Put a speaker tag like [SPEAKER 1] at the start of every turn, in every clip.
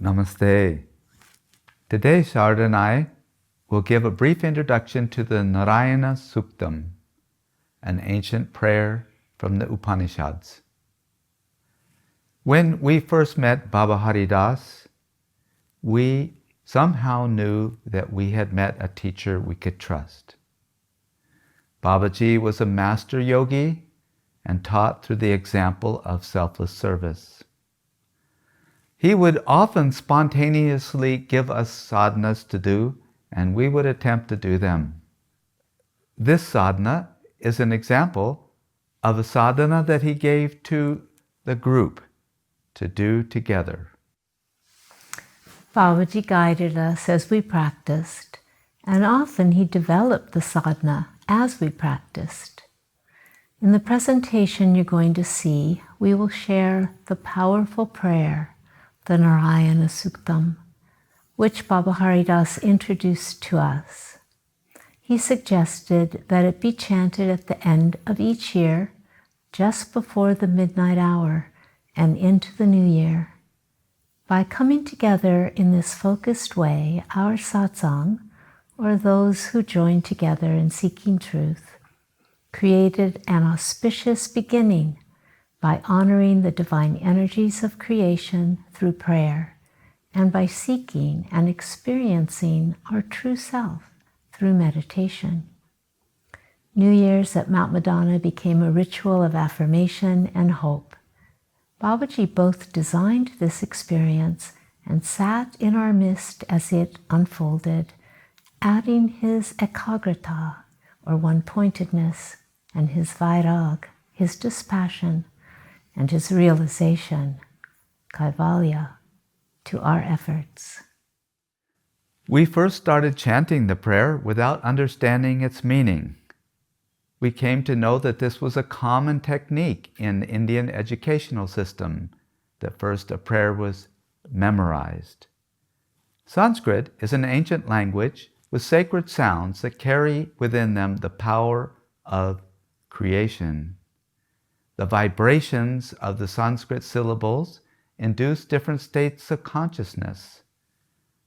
[SPEAKER 1] Namaste. Today, Sarada and I will give a brief introduction to the Narayana Suktam, an ancient prayer from the Upanishads. When we first met Baba Haridas, we somehow knew that we had met a teacher we could trust. Babaji was a master yogi and taught through the example of selfless service. He would often spontaneously give us sadhanas to do, and we would attempt to do them. This sadhana is an example of a sadhana that he gave to the group to do together.
[SPEAKER 2] Babaji guided us as we practiced, and often he developed the sadhana as we practiced. In the presentation you're going to see, we will share the powerful prayer, the Narayana Suktam, which Baba Haridas introduced to us. He suggested that it be chanted at the end of each year, just before the midnight hour and into the new year. By coming together in this focused way, our satsang, or those who join together in seeking truth, created an auspicious beginning by honoring the divine energies of creation through prayer, and by seeking and experiencing our true self through meditation. New Year's at Mount Madonna became a ritual of affirmation and hope. Babaji both designed this experience and sat in our midst as it unfolded, adding his ekagrata, or one-pointedness, and his vairag, his dispassion, and his realization, kaivalya, to our efforts.
[SPEAKER 1] We first started chanting the prayer without understanding its meaning. We came to know that this was a common technique in the Indian educational system, that first a prayer was memorized. Sanskrit is an ancient language with sacred sounds that carry within them the power of creation. The vibrations of the Sanskrit syllables induce different states of consciousness.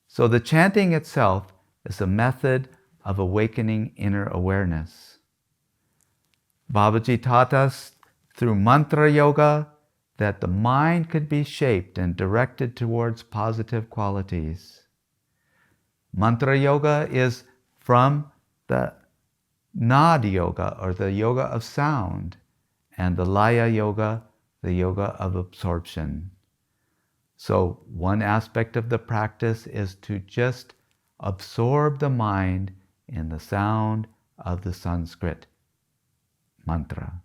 [SPEAKER 1] So the chanting itself is a method of awakening inner awareness. Babaji taught us through mantra yoga that the mind could be shaped and directed towards positive qualities. Mantra yoga is from the Nada yoga, or the yoga of sound, and the Laya yoga, the yoga of absorption. So one aspect of the practice is to just absorb the mind in the sound of the Sanskrit mantra.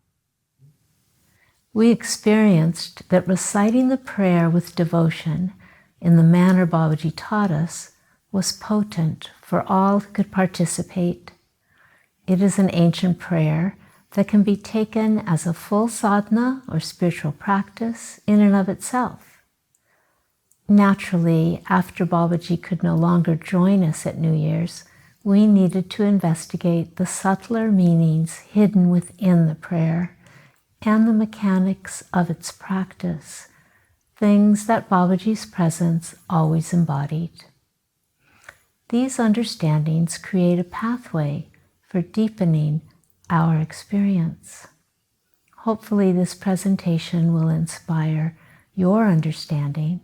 [SPEAKER 2] We experienced that reciting the prayer with devotion in the manner Babaji taught us was potent for all who could participate. It is an ancient prayer that can be taken as a full sadhana or spiritual practice in and of itself. Naturally, after Babaji could no longer join us at New Year's, we needed to investigate the subtler meanings hidden within the prayer and the mechanics of its practice, things that Babaji's presence always embodied. These understandings create a pathway for deepening our experience. Hopefully this presentation will inspire your understanding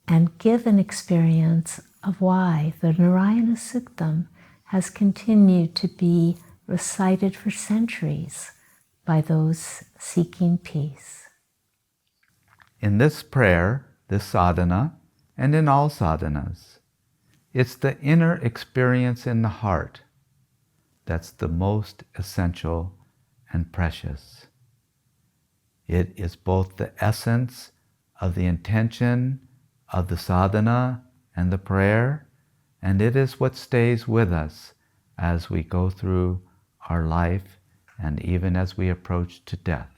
[SPEAKER 2] and give an experience of why the Narayana Suktam has continued to be recited for centuries by those seeking peace.
[SPEAKER 1] In this prayer, this sadhana, and in all sadhanas, it's the inner experience in the heart that's the most essential and precious. It is both the essence of the intention of the sadhana and the prayer, and it is what stays with us as we go through our life and even as we approach to death.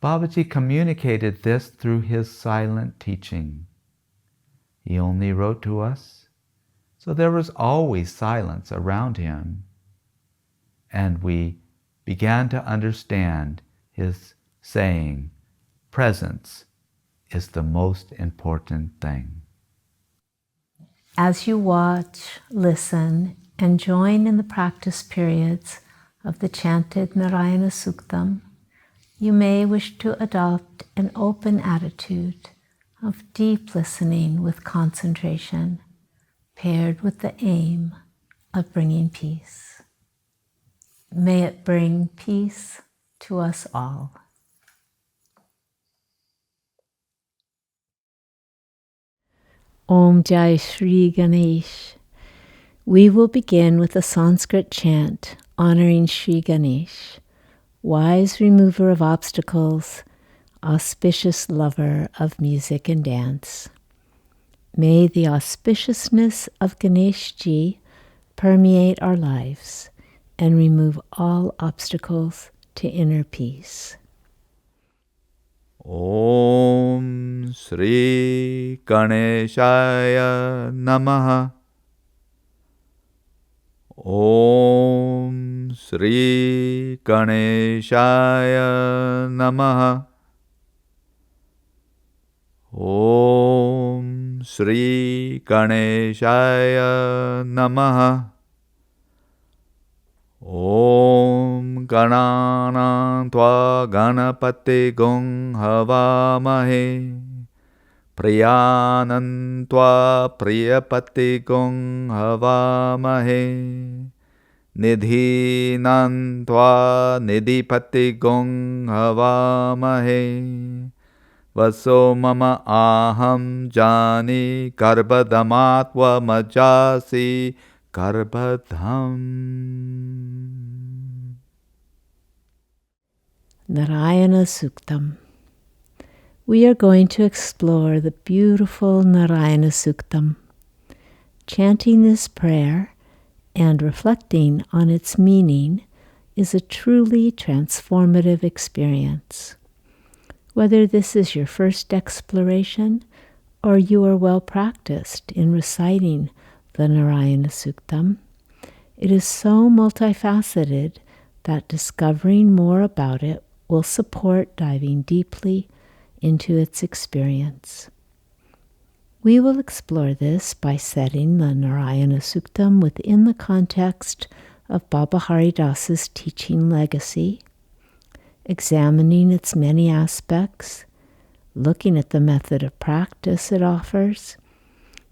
[SPEAKER 1] Babaji communicated this through his silent teaching. He only wrote to us, so there was always silence around him, and we began to understand his saying, presence is the most important thing.
[SPEAKER 2] As you watch, listen, and join in the practice periods of the chanted Narayana Suktam, you may wish to adopt an open attitude of deep listening with concentration, paired with the aim of bringing peace. May it bring peace to us all. Om Jai Shri Ganesh. We will begin with a Sanskrit chant honoring Shri Ganesh, wise remover of obstacles, auspicious lover of music and dance. May the auspiciousness of Ganeshji permeate our lives and remove all obstacles to inner peace.
[SPEAKER 1] Om Sri Ganeshaya Namaha. Om Sri Ganeshaya Namaha. Om Sri Ganeshaya Namaha. Om Ganana Tva Ganapate Gong Havamahe. Priyanantva Priyapate Gong Havamahe. Nidhinantva Nidhipate Gong Havamahe. Vaso Mama Aham Jani Garbhadamatva Majasi Garbhadham.
[SPEAKER 2] Narayana Suktam. We are going to explore the beautiful Narayana Suktam. Chanting this prayer and reflecting on its meaning is a truly transformative experience. Whether this is your first exploration or you are well practiced in reciting the Narayana Suktam, it is so multifaceted that discovering more about it will support diving deeply into its experience. We will explore this by setting the Narayana Suktam within the context of Baba Haridasa's teaching legacy, examining its many aspects, looking at the method of practice it offers,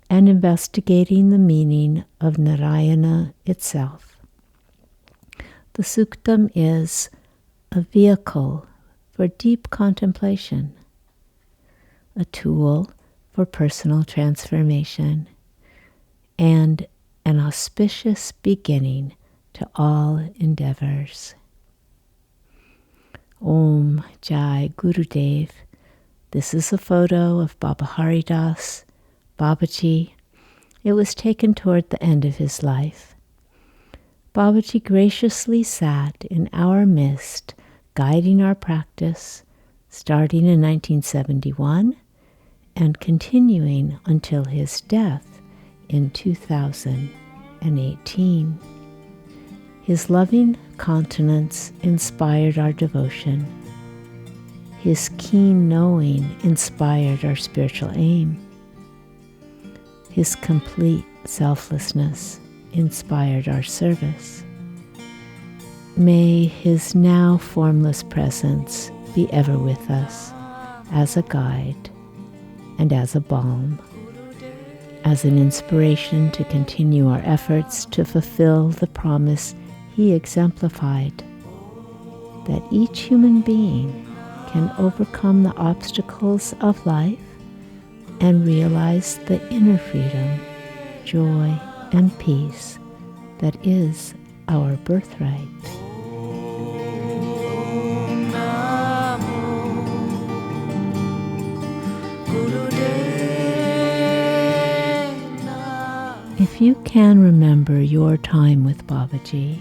[SPEAKER 2] and investigating the meaning of Narayana itself. The Suktam is a vehicle for deep contemplation, a tool for personal transformation, and an auspicious beginning to all endeavors. Om Jai Gurudev. This is a photo of Baba Haridas, Babaji. It was taken toward the end of his life. Babaji graciously sat in our midst, guiding our practice, starting in 1971 and continuing until his death in 2018. His loving countenance inspired our devotion. His keen knowing inspired our spiritual aim. His complete selflessness inspired our service. May his now formless presence be ever with us as a guide and as a balm, as an inspiration to continue our efforts to fulfill the promise he exemplified, that each human being can overcome the obstacles of life and realize the inner freedom, joy, and peace that is our birthright. If you can remember your time with Babaji,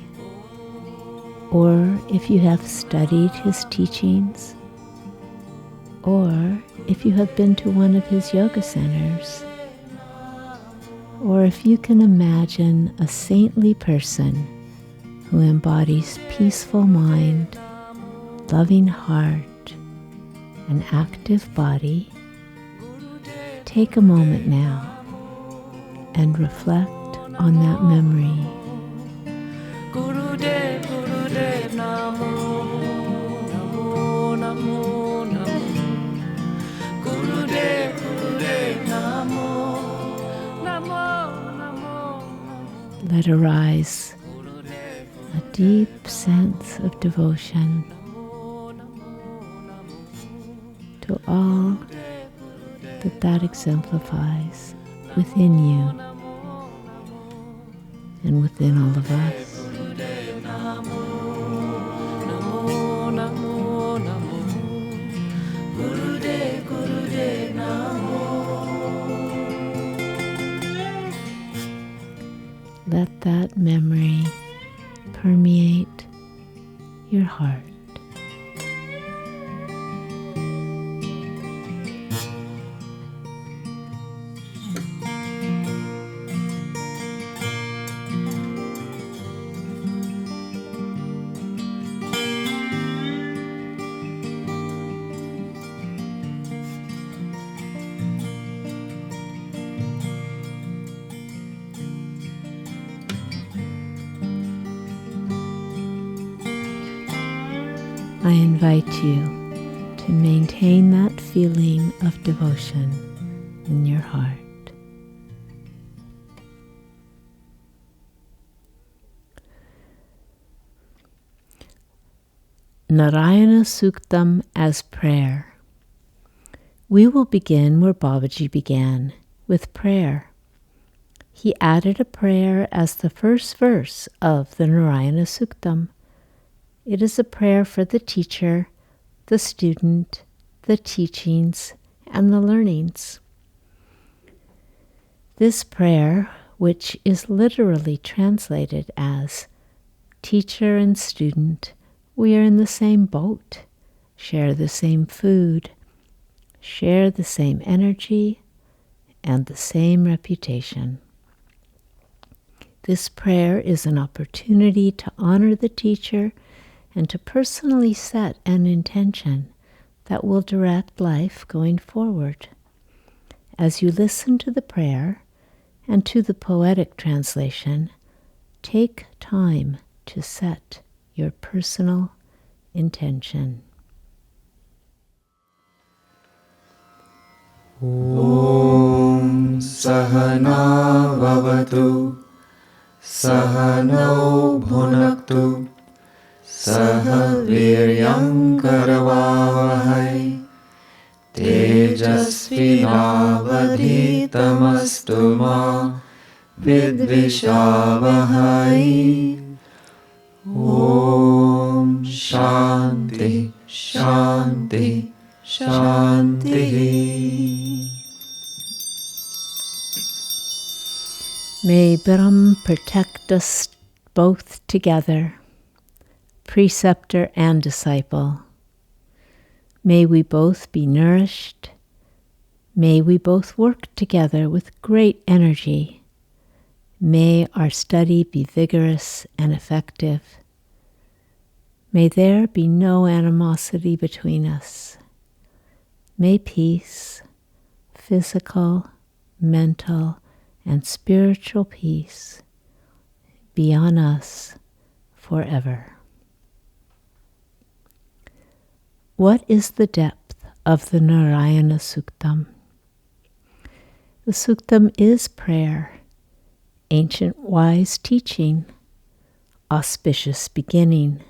[SPEAKER 2] or if you have studied his teachings, or if you have been to one of his yoga centers, or if you can imagine a saintly person who embodies peaceful mind, loving heart, an active body, Take a moment now and reflect on that memory.
[SPEAKER 3] Gurudev, Gurudev, Namo, Namo, Namo, Namo. Gurudev, Gurudev, Namo, Namo, Namo.
[SPEAKER 2] Let arise a deep sense of devotion to all that exemplifies within you and within all of us. Let that memory permeate your heart. I invite you to maintain that feeling of devotion in your heart. Narayana Suktam as prayer. We will begin where Babaji began, with prayer. He added a prayer as the first verse of the Narayana Suktam. It is a prayer for the teacher, the student, the teachings, and the learnings. This prayer, which is literally translated as teacher and student, we are in the same boat, share the same food, share the same energy, and the same reputation. This prayer is an opportunity to honor the teacher and to personally set an intention that will direct life going forward. As you listen to the prayer and to the poetic translation, take time to set your personal intention.
[SPEAKER 4] Om Sahana Bhavatu Sahano Bhunaktu Saha Viryam Karavavahai Tejasvinavadhitamastu ma Vidvishavahai. Om Shanti Shanti Shanti.
[SPEAKER 2] May Brahm protect us both together, preceptor and disciple. May we both be nourished. May we both work together with great energy. May our study be vigorous and effective. May there be no animosity between us. May peace, physical, mental, and spiritual peace be on us forever. What is the depth of the Narayana Suktam? The Suktam is prayer, ancient wise teaching, auspicious beginning,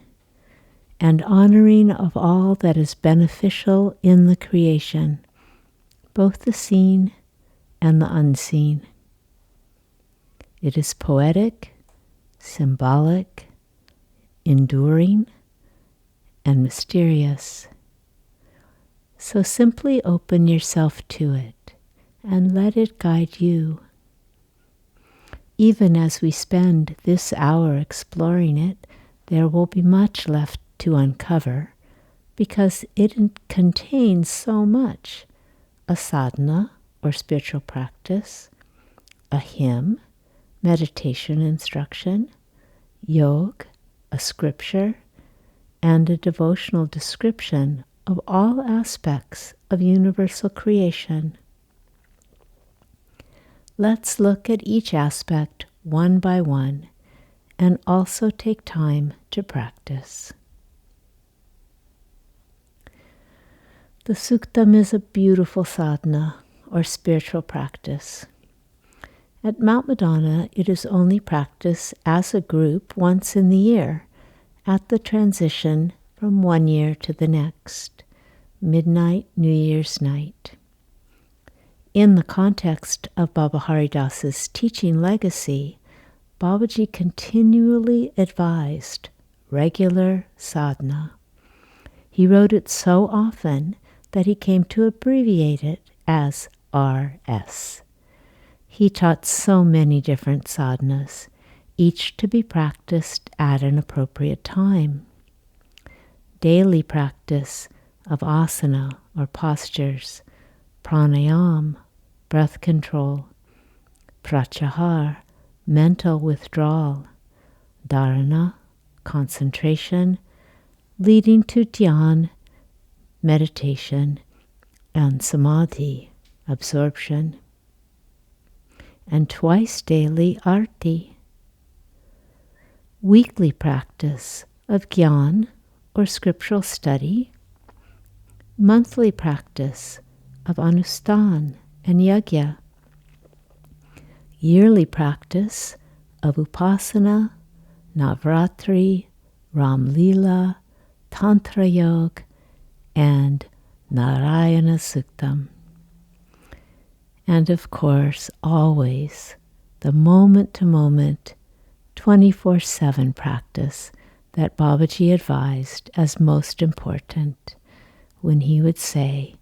[SPEAKER 2] and honoring of all that is beneficial in the creation, both the seen and the unseen. It is poetic, symbolic, enduring, and mysterious. So simply open yourself to it and let it guide you. Even as we spend this hour exploring it, there will be much left to uncover because it contains so much: a sadhana or spiritual practice, a hymn, meditation instruction, yoga, a scripture, and a devotional description of all aspects of universal creation. let's look at each aspect one by one and also take time to practice. The Suktam is a beautiful sadhana or spiritual practice. At Mount Madonna, it is only practiced as a group once in the year at the transition from one year to the next, midnight, New Year's night. In the context of Baba Haridas's teaching legacy, Babaji continually advised regular sadhana. He wrote it so often that he came to abbreviate it as RS. He taught so many different sadhanas, each to be practiced at an appropriate time. Daily practice of asana or postures, pranayam, breath control, pratyahar, mental withdrawal, dharana, concentration, leading to dhyan, meditation, and samadhi, absorption. And twice daily arti. Weekly practice of gyan or scriptural study, monthly practice of anustan and yajna, yearly practice of upasana, navratri, ramlila, tantra yoga, and Narayana Suktam. And of course, always the moment-to-moment, 24/7 practice that Babaji advised as most important when he would say,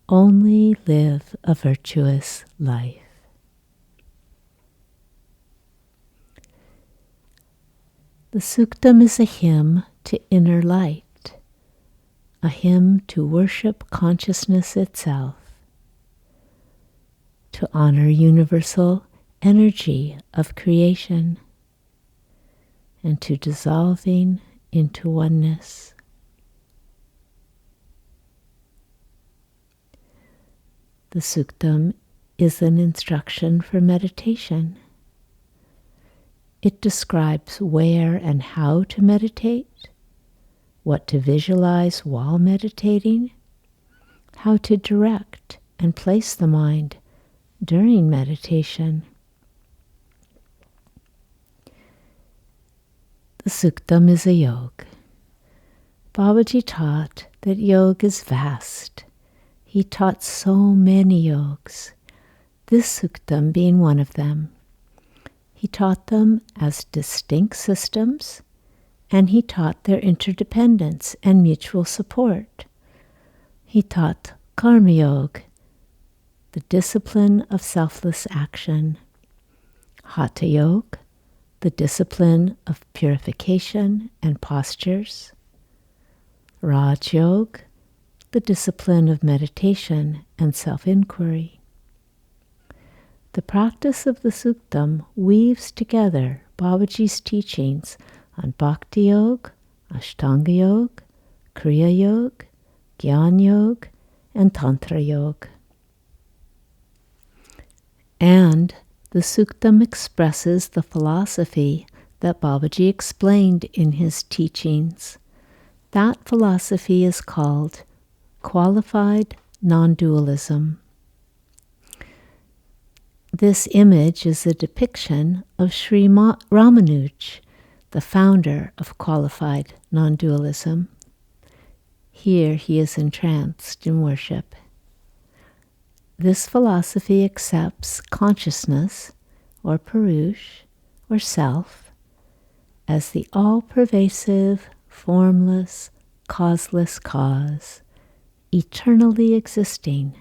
[SPEAKER 2] "Only live a virtuous life." The Suktam is a hymn to inner light, a hymn to worship consciousness itself, to honor universal energy of creation, and to dissolving into oneness. The Suktam is an instruction for meditation. It describes where and how to meditate, what to visualize while meditating, how to direct and place the mind during meditation. The Suktam is a yoga. Babaji taught that yoga is vast. He taught so many yogas, this Suktam being one of them. He taught them as distinct systems, and he taught their interdependence and mutual support. He taught Karma Yoga, the discipline of selfless action, Hatha Yoga, the discipline of purification and postures, Raj Yoga, the discipline of meditation and self-inquiry. The practice of the Suktam weaves together Babaji's teachings on Bhakti Yoga, Ashtanga Yoga, Kriya Yoga, Jnana Yoga, and Tantra Yoga. And the Suktam expresses the philosophy that Babaji explained in his teachings. That philosophy is called qualified non-dualism. This image is a depiction of Sri Ramanuj, the founder of qualified non-dualism. Here he is entranced in worship. This philosophy accepts consciousness, or Purush, or self, as the all-pervasive, formless, causeless cause, eternally existing,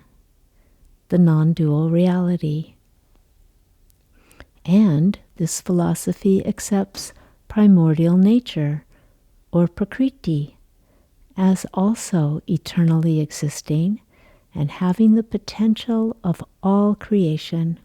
[SPEAKER 2] the non-dual reality. And this philosophy accepts primordial nature, or Prakriti, as also eternally existing and having the potential of all creation.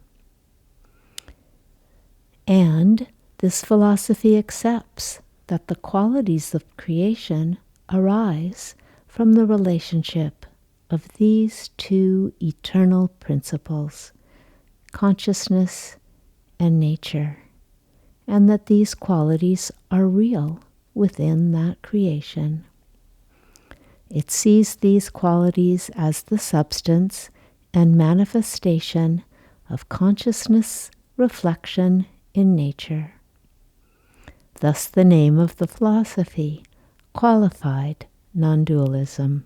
[SPEAKER 2] And this philosophy accepts that the qualities of creation arise from the relationship of these two eternal principles, consciousness, and nature, and that these qualities are real within that creation. It sees these qualities as the substance and manifestation of consciousness reflection in nature. Thus the name of the philosophy, qualified non-dualism.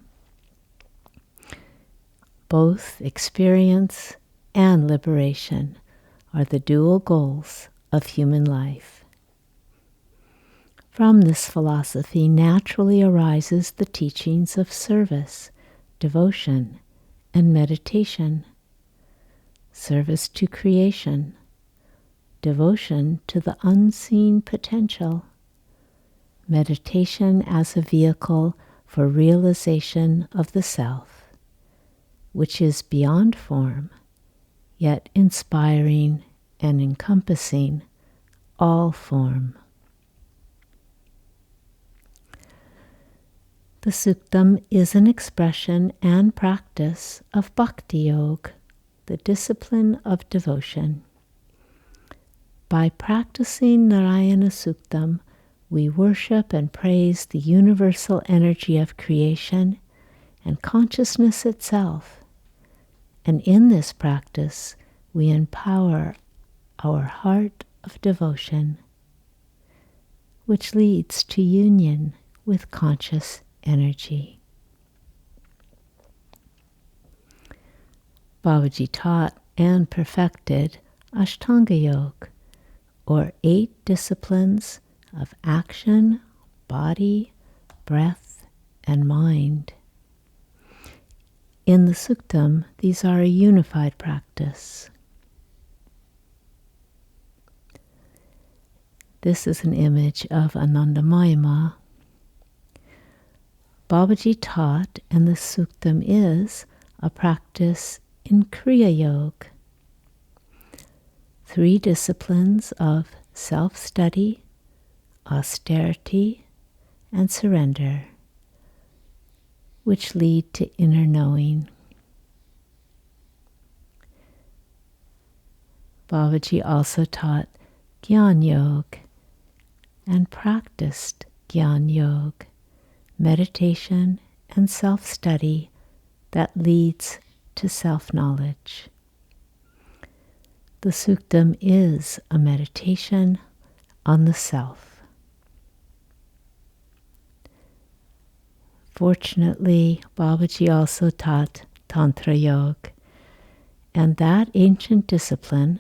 [SPEAKER 2] Both experience and liberation are the dual goals of human life. From this philosophy naturally arises the teachings of service, devotion, and meditation. Service to creation, devotion to the unseen potential, meditation as a vehicle for realization of the self, which is beyond form, yet inspiring and encompassing all form. The Suktam is an expression and practice of Bhakti Yoga, the discipline of devotion. By practicing Narayana Suktam, we worship and praise the universal energy of creation and consciousness itself. And in this practice, we empower our heart of devotion, which leads to union with conscious energy. Babaji taught and perfected Ashtanga Yoga, or 8 disciplines of action, body, breath, and mind. In the Suktam, these are a unified practice. This is an image of Anandamayama. Babaji taught, and the Suktam is a practice in Kriya Yoga. 3 disciplines of self-study, austerity, and surrender, which lead to inner knowing. Babaji also taught Jnana Yoga and practiced Jnana Yoga, meditation and self-study that leads to self-knowledge. The Suktam is a meditation on the self. Fortunately, Babaji also taught Tantra Yoga, and that ancient discipline,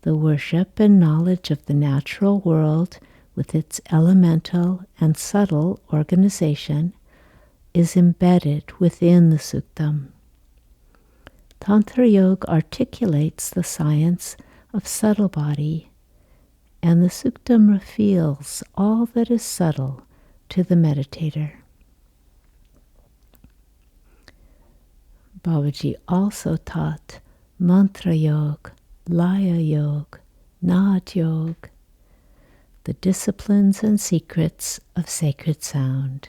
[SPEAKER 2] the worship and knowledge of the natural world with its elemental and subtle organization, is embedded within the Suktam. Tantra Yoga articulates the science of subtle body, and the Suktam reveals all that is subtle to the meditator. Babaji also taught Mantra Yoga, Laya Yoga, Nad Yoga, the disciplines and secrets of sacred sound.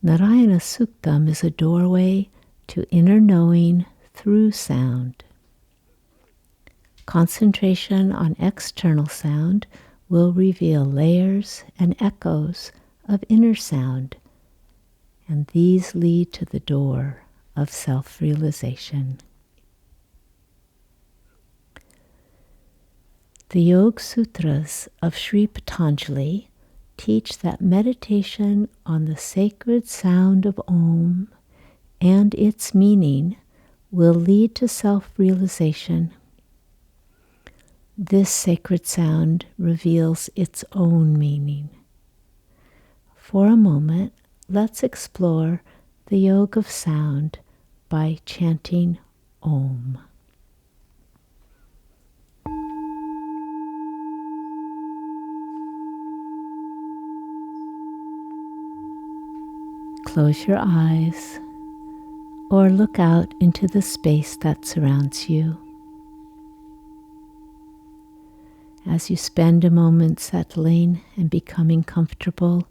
[SPEAKER 2] Narayana Suktam is a doorway to inner knowing through sound. Concentration on external sound will reveal layers and echoes of inner sound, and these lead to the door of self-realization. The Yoga Sutras of Sri Patanjali teach that meditation on the sacred sound of Om and its meaning will lead to self-realization. This sacred sound reveals its own meaning. For a moment, let's explore the yoga of sound by chanting Om. Close your eyes or look out into the space that surrounds you. As you spend a moment settling and becoming comfortable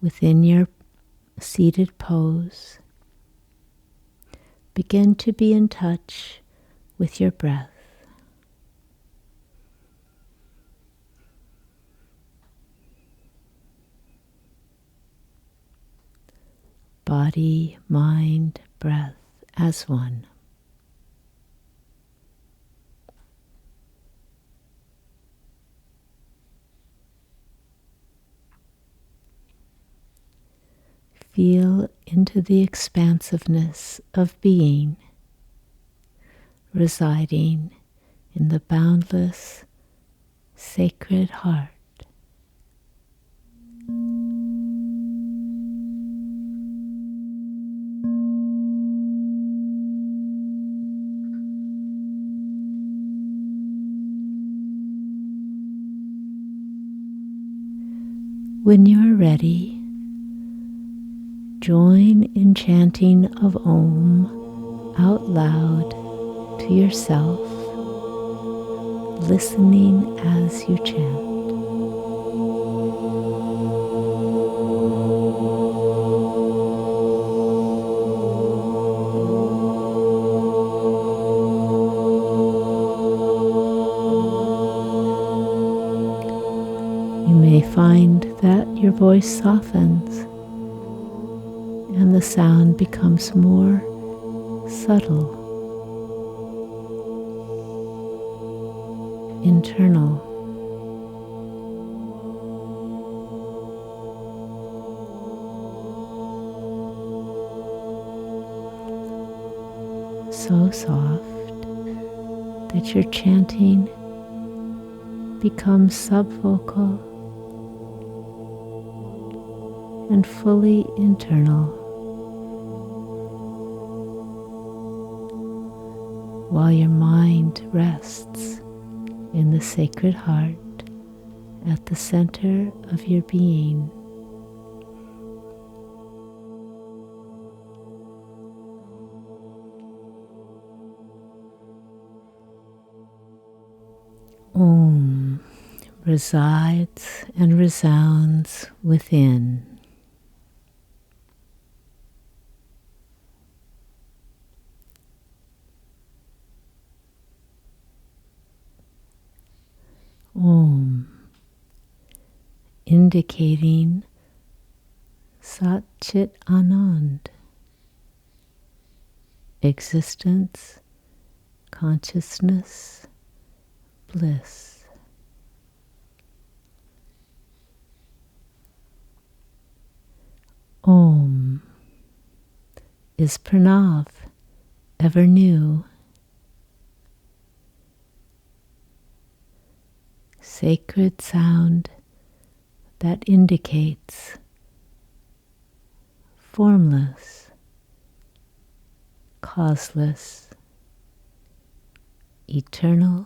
[SPEAKER 2] within your seated pose, begin to be in touch with your breath. Body, mind, breath as one. Feel into the expansiveness of being, residing in the boundless, sacred heart. When you are ready, join in chanting of Om out loud to yourself, listening as you chant. You may find that your voice softens and the sound becomes more subtle, internal. So soft that your chanting becomes subvocal and fully internal, while your mind rests in the sacred heart at the center of your being. Om resides and resounds within. Om, indicating Sat Chit Anand, existence, consciousness, bliss. Om is Pranav, ever new. Sacred sound that indicates formless, causeless, eternal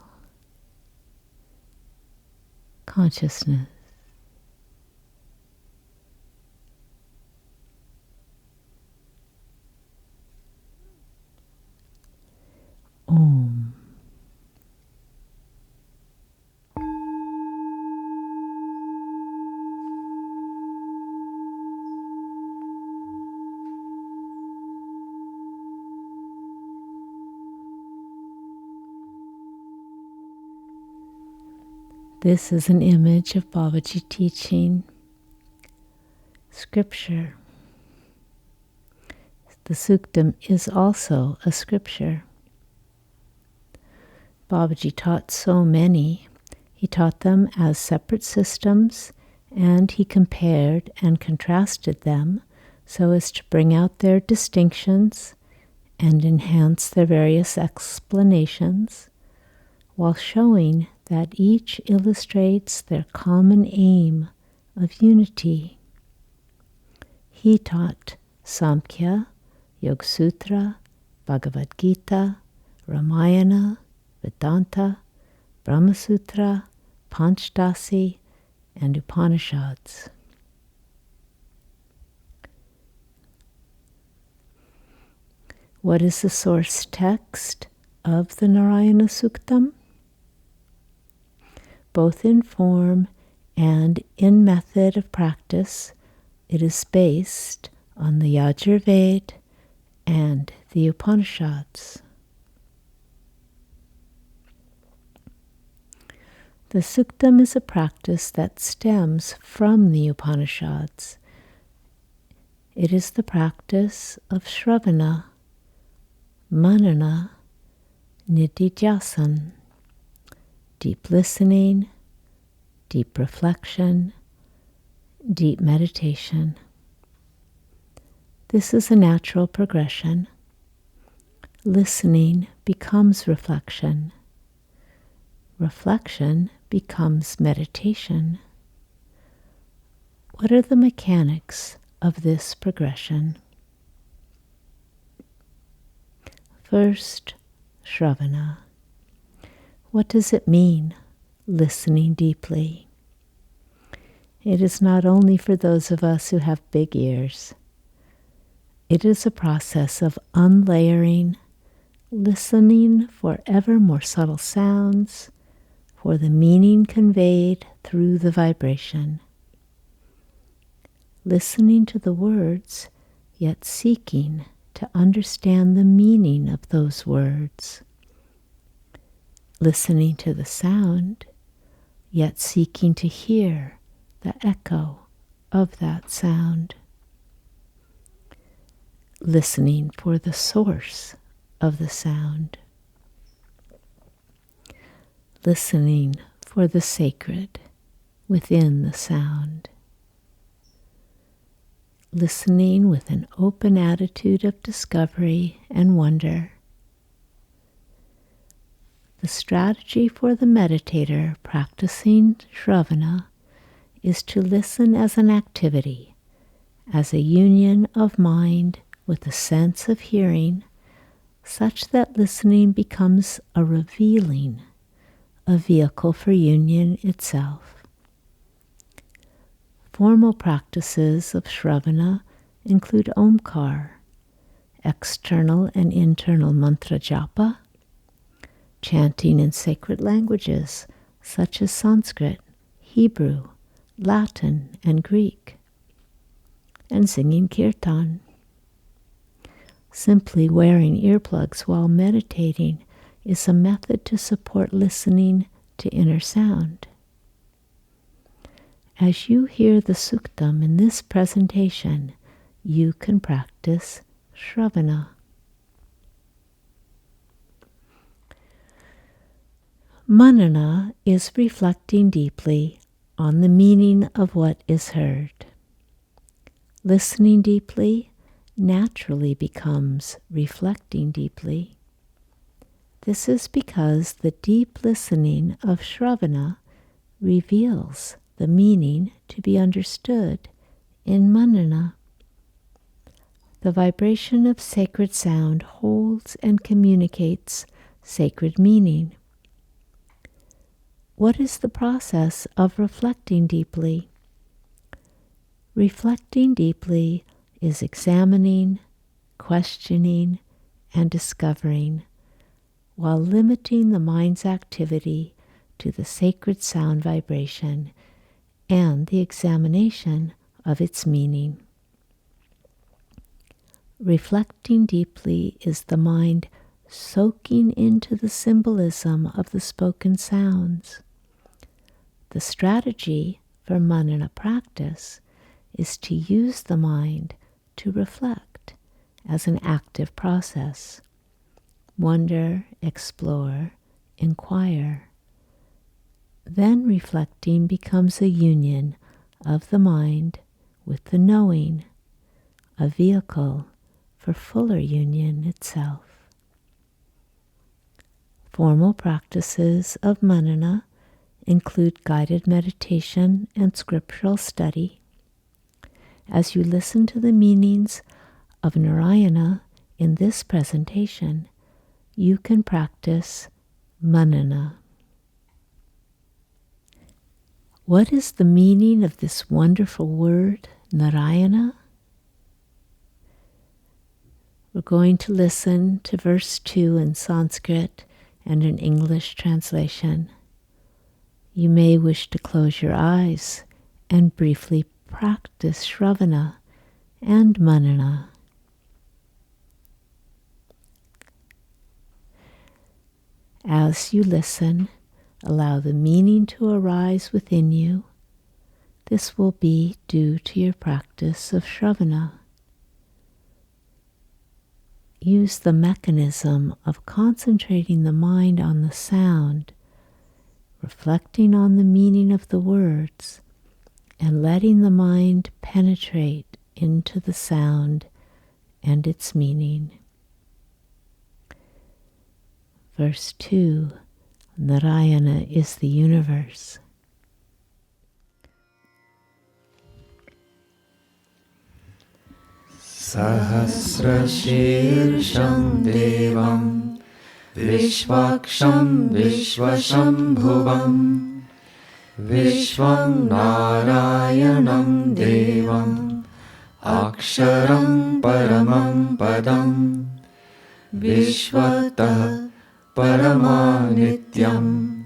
[SPEAKER 2] consciousness. Om. This is an image of Babaji teaching scripture. The Suktam is also a scripture. Babaji taught so many. He taught them as separate systems, and he compared and contrasted them so as to bring out their distinctions and enhance their various explanations, while showing that each illustrates their common aim of unity. He taught Samkhya, Yoga Sutra, Bhagavad Gita, Ramayana, Vedanta, Brahma Sutra, Panchdasi, and Upanishads. What is the source text of the Narayana Suktam? Both in form and in method of practice, it is based on the Yajurveda and the Upanishads. The Suktam is a practice that stems from the Upanishads. It is the practice of Shravana, Manana, Nididhyasan, deep listening, deep reflection, deep meditation. This is a natural progression. Listening becomes reflection. Reflection becomes meditation. What are the mechanics of this progression? First, Shravana. What does it mean, listening deeply? It is not only for those of us who have big ears. It is a process of unlayering, listening for ever more subtle sounds, for the meaning conveyed through the vibration. Listening to the words, yet seeking to understand the meaning of those words. Listening to the sound, yet seeking to hear the echo of that sound. Listening for the source of the sound. Listening for the sacred within the sound. Listening with an open attitude of discovery and wonder. The strategy for the meditator practicing Shravana is to listen as an activity, as a union of mind with a sense of hearing, such that listening becomes a revealing, a vehicle for union itself. Formal practices of Shravana include Omkar, external and internal mantra japa, chanting in sacred languages such as Sanskrit, Hebrew, Latin, and Greek, and singing kirtan. Simply wearing earplugs while meditating is a method to support listening to inner sound. As you hear the Suktam in this presentation, you can practice Shravana. Manana is reflecting deeply on the meaning of what is heard. Listening deeply naturally becomes reflecting deeply. This is because the deep listening of Shravana reveals the meaning to be understood in Manana. The vibration of sacred sound holds and communicates sacred meaning. What is the process of reflecting deeply? Reflecting deeply is examining, questioning, and discovering, while limiting the mind's activity to the sacred sound vibration and the examination of its meaning. Reflecting deeply is the mind soaking into the symbolism of the spoken sounds. The strategy for Manana practice is to use the mind to reflect as an active process. Wonder, explore, inquire. Then reflecting becomes a union of the mind with the knowing, a vehicle for fuller union itself. Formal practices of Manana include guided meditation and scriptural study. As you listen to the meanings of Narayana in this presentation, you can practice Manana. What is the meaning of this wonderful word, Narayana? We're going to listen to verse 2 in Sanskrit and an English translation. You may wish to close your eyes and briefly practice Shravana and Manana. As you listen, allow the meaning to arise within you. This will be due to your practice of Shravana. Use the mechanism of concentrating the mind on the sound, reflecting on the meaning of the words, and letting the mind penetrate into the sound and its meaning. Verse 2, Narayana is the universe.
[SPEAKER 4] Sahasrashirsham Devam Vishwaksham Vishwashambhuvam Vishwam Narayanam Devam Aksharam Paramam Padam Vishwatah Paramanityam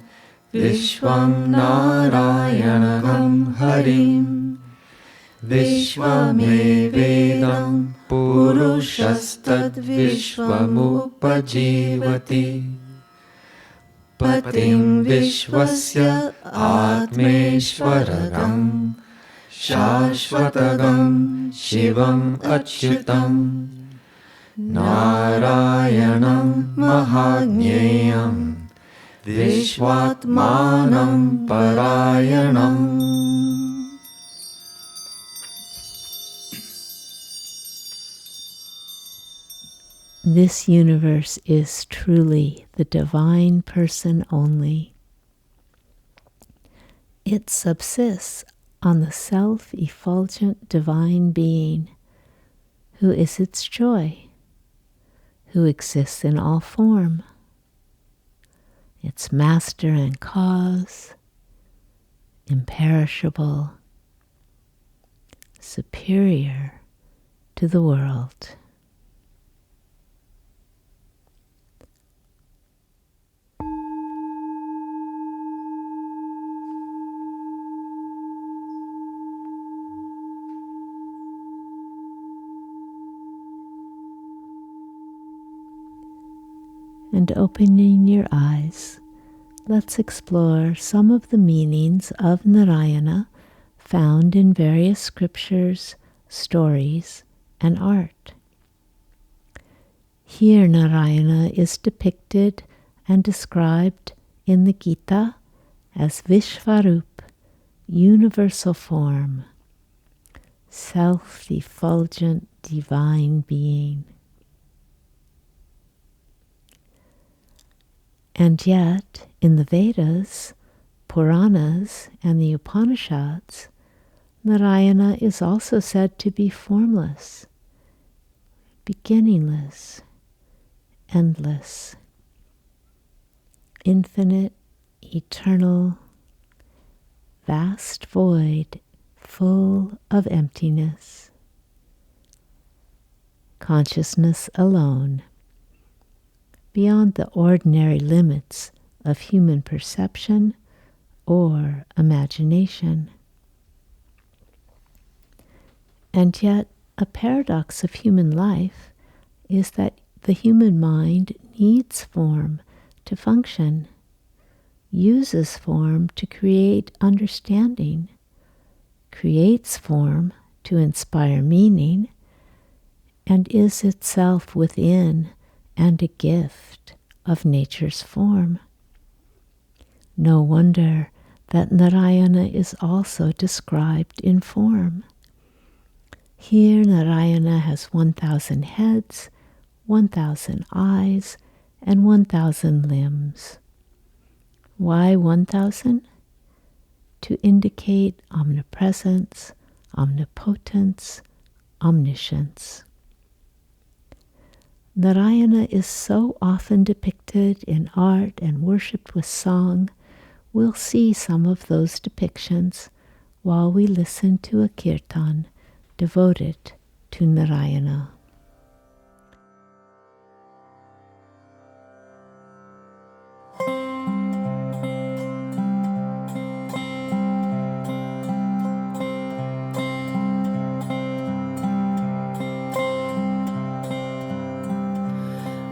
[SPEAKER 4] Vishwam Narayanam Harim Vishwamevedam Purushastad Vishwamupajivati Patim Vishwasya Atmeshwaragam Shashvatagam Shivam Achyutam Narayanam Mahagnyayam Vishwatmanam Parayanam.
[SPEAKER 2] This universe is truly the divine person only. It subsists on the self-effulgent divine being, who is its joy, who exists in all form, its master and cause, imperishable, superior to the world. And opening your eyes, let's explore some of the meanings of Narayana found in various scriptures, stories, and art. Here Narayana is depicted and described in the Gita as Vishvarup, universal form, self-effulgent divine being. And yet, in the Vedas, Puranas, and the Upanishads, Narayana is also said to be formless, beginningless, endless, infinite, eternal, vast void, full of emptiness, consciousness alone, beyond the ordinary limits of human perception or imagination. And yet, a paradox of human life is that the human mind needs form to function, uses form to create understanding, creates form to inspire meaning, and is itself within and a gift of nature's form. No wonder that Narayana is also described in form. Here Narayana has 1,000 heads, 1,000 eyes, and 1,000 limbs. Why 1,000? To indicate omnipresence, omnipotence, omniscience. Narayana is so often depicted in art and worshipped with song. We'll see some of those depictions while we listen to a kirtan devoted to Narayana.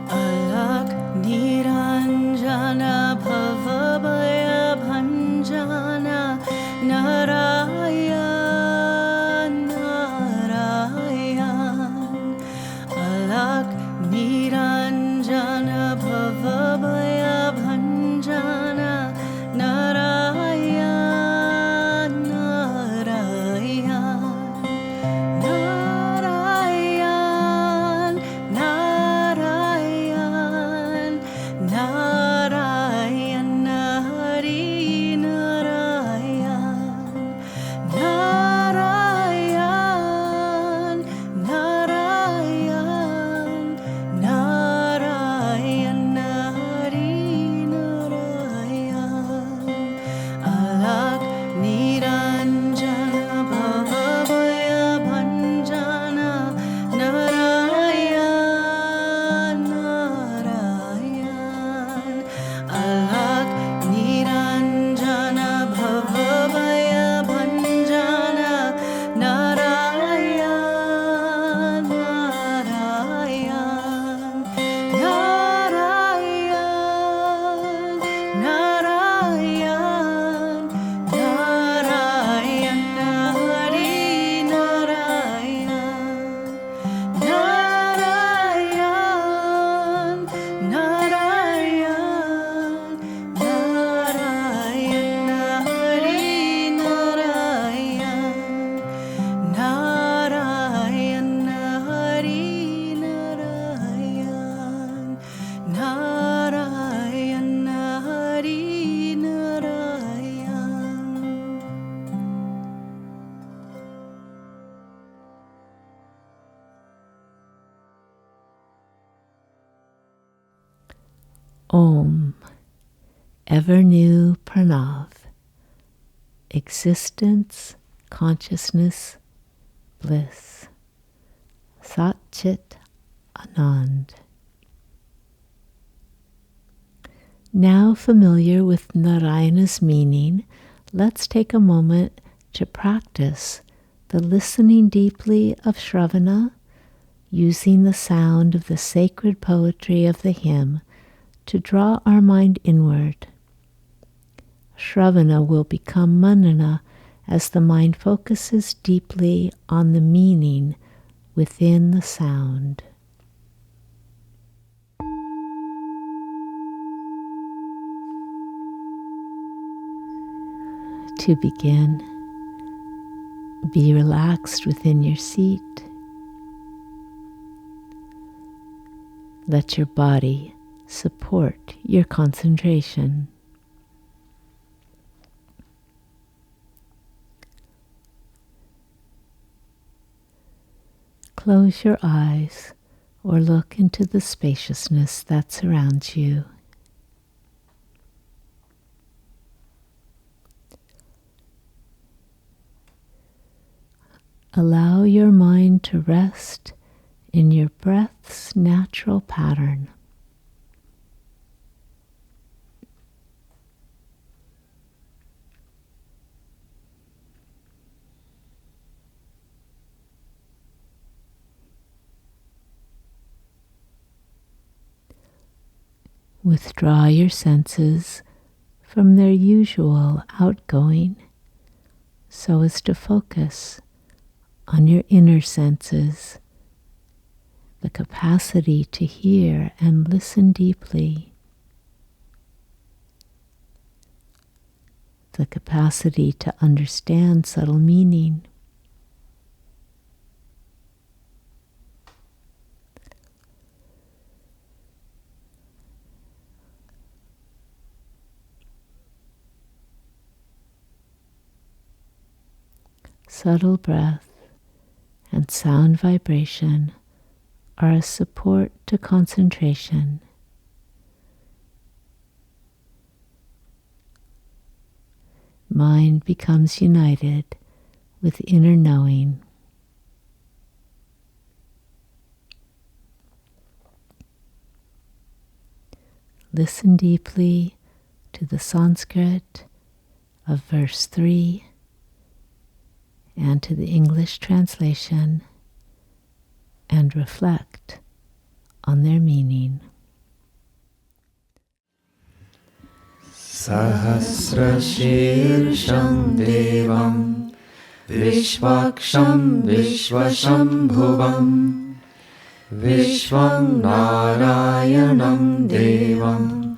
[SPEAKER 3] Alak Niranjana Bhavabhaya
[SPEAKER 2] Om, ever new Pranav, existence, consciousness, bliss, Sat Chit Anand. Now familiar with Narayana's meaning, let's take a moment to practice the listening deeply of Shravana, using the sound of the sacred poetry of the hymn to draw our mind inward. Shravana will become manana as the mind focuses deeply on the meaning within the sound. To begin, be relaxed within your seat. Let your body support your concentration. Close your eyes or look into the spaciousness that surrounds you. Allow your mind to rest in your breath's natural pattern. Withdraw your senses from their usual outgoing so as to focus on your inner senses, the capacity to hear and listen deeply, the capacity to understand subtle meaning. Subtle breath and sound vibration are a support to concentration. Mind becomes united with inner knowing. Listen deeply to the Sanskrit of verse 3 and to the English translation, and reflect on their meaning.
[SPEAKER 4] Sahasrashirsham Devam Vishwaksham Vishwashambhuvam Vishwam Narayanam Devam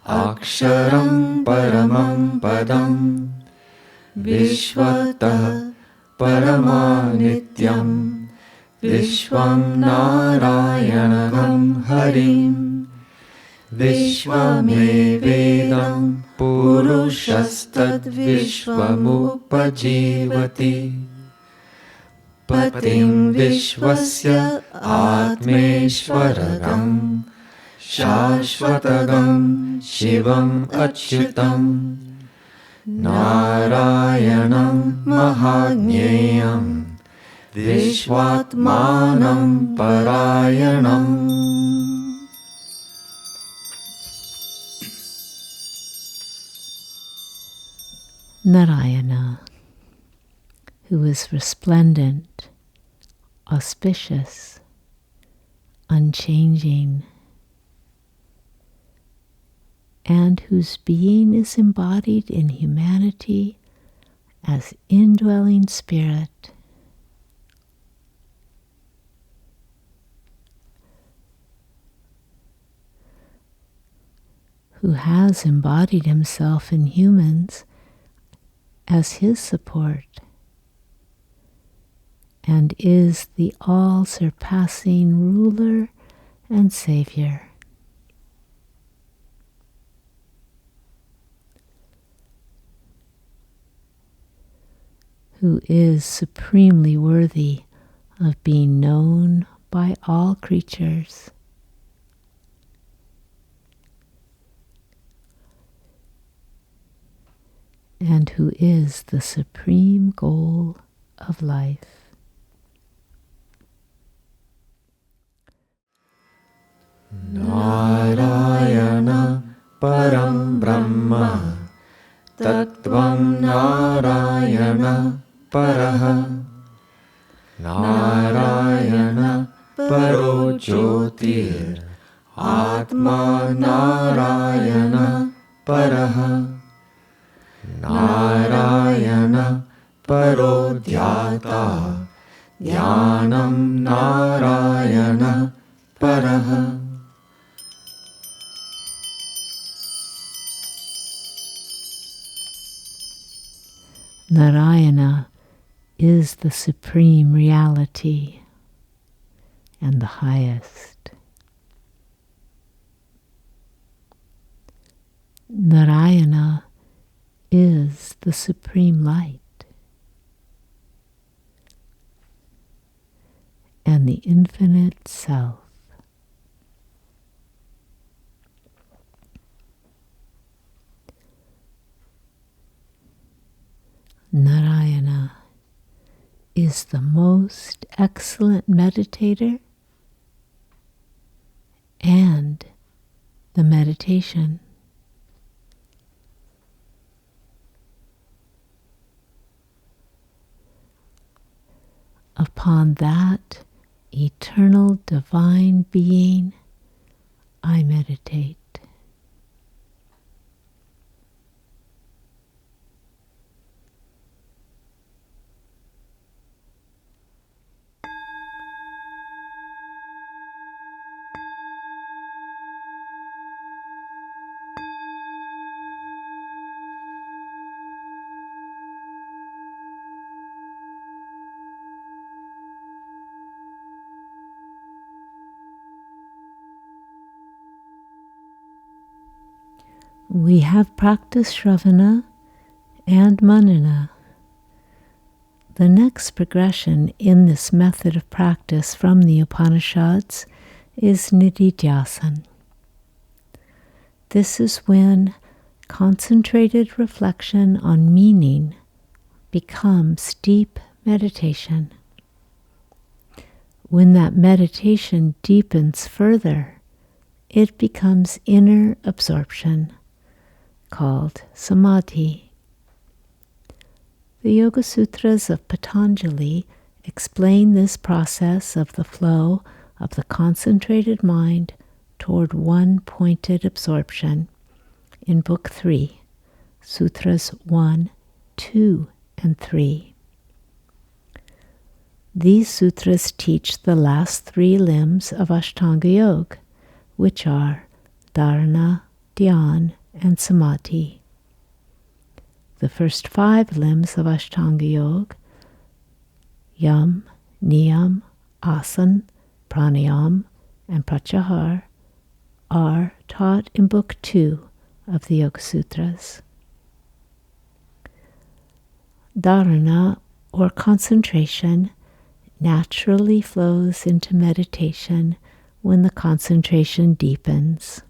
[SPEAKER 4] Aksharam Paramam Padam Vishwatah Paramanityam Vishwam Narayanam Harim Vishwamevedam Purushastad Vishwamupajivati Patim Vishwasya Atmeshwaragam Shashvatagam Shivam Achyutam Narayanam Mahajneyam Vishwatmanam Parayanam.
[SPEAKER 2] Narayana, who is resplendent, auspicious, unchanging, and whose being is embodied in humanity as indwelling spirit, who has embodied himself in humans as his support, and is the all-surpassing ruler and savior. Who is supremely worthy of being known by all creatures. and who is the supreme goal of life.
[SPEAKER 4] Narayana Param Brahma Tattvam Narayana Paraha Narayana Paro Jyotir Atma Narayana Paraha Narayana Paro Dhyata Dhyanam Narayana Paraha.
[SPEAKER 2] Narayana is the supreme reality and the highest. Narayana is the supreme light and the infinite self. Narayana is the most excellent meditator and the meditation. Upon that eternal divine being, I meditate. We have practiced Shravana and Manana. The next progression in this method of practice from the Upanishads is Nididhyasan. This is when concentrated reflection on meaning becomes deep meditation. When that meditation deepens further, it becomes inner absorption, called samadhi. The Yoga Sutras of Patanjali explain this process of the flow of the concentrated mind toward one-pointed absorption in Book 3, Sutras 1, 2, and 3. These sutras teach the last three limbs of Ashtanga Yoga, which are dharana, dhyan, and samadhi. The first five limbs of Ashtanga Yoga, yam, niyam, asana, pranayam, and pratyahar, are taught in Book 2 of the Yoga Sutras. Dharana, or concentration, naturally flows into meditation when the concentration deepens.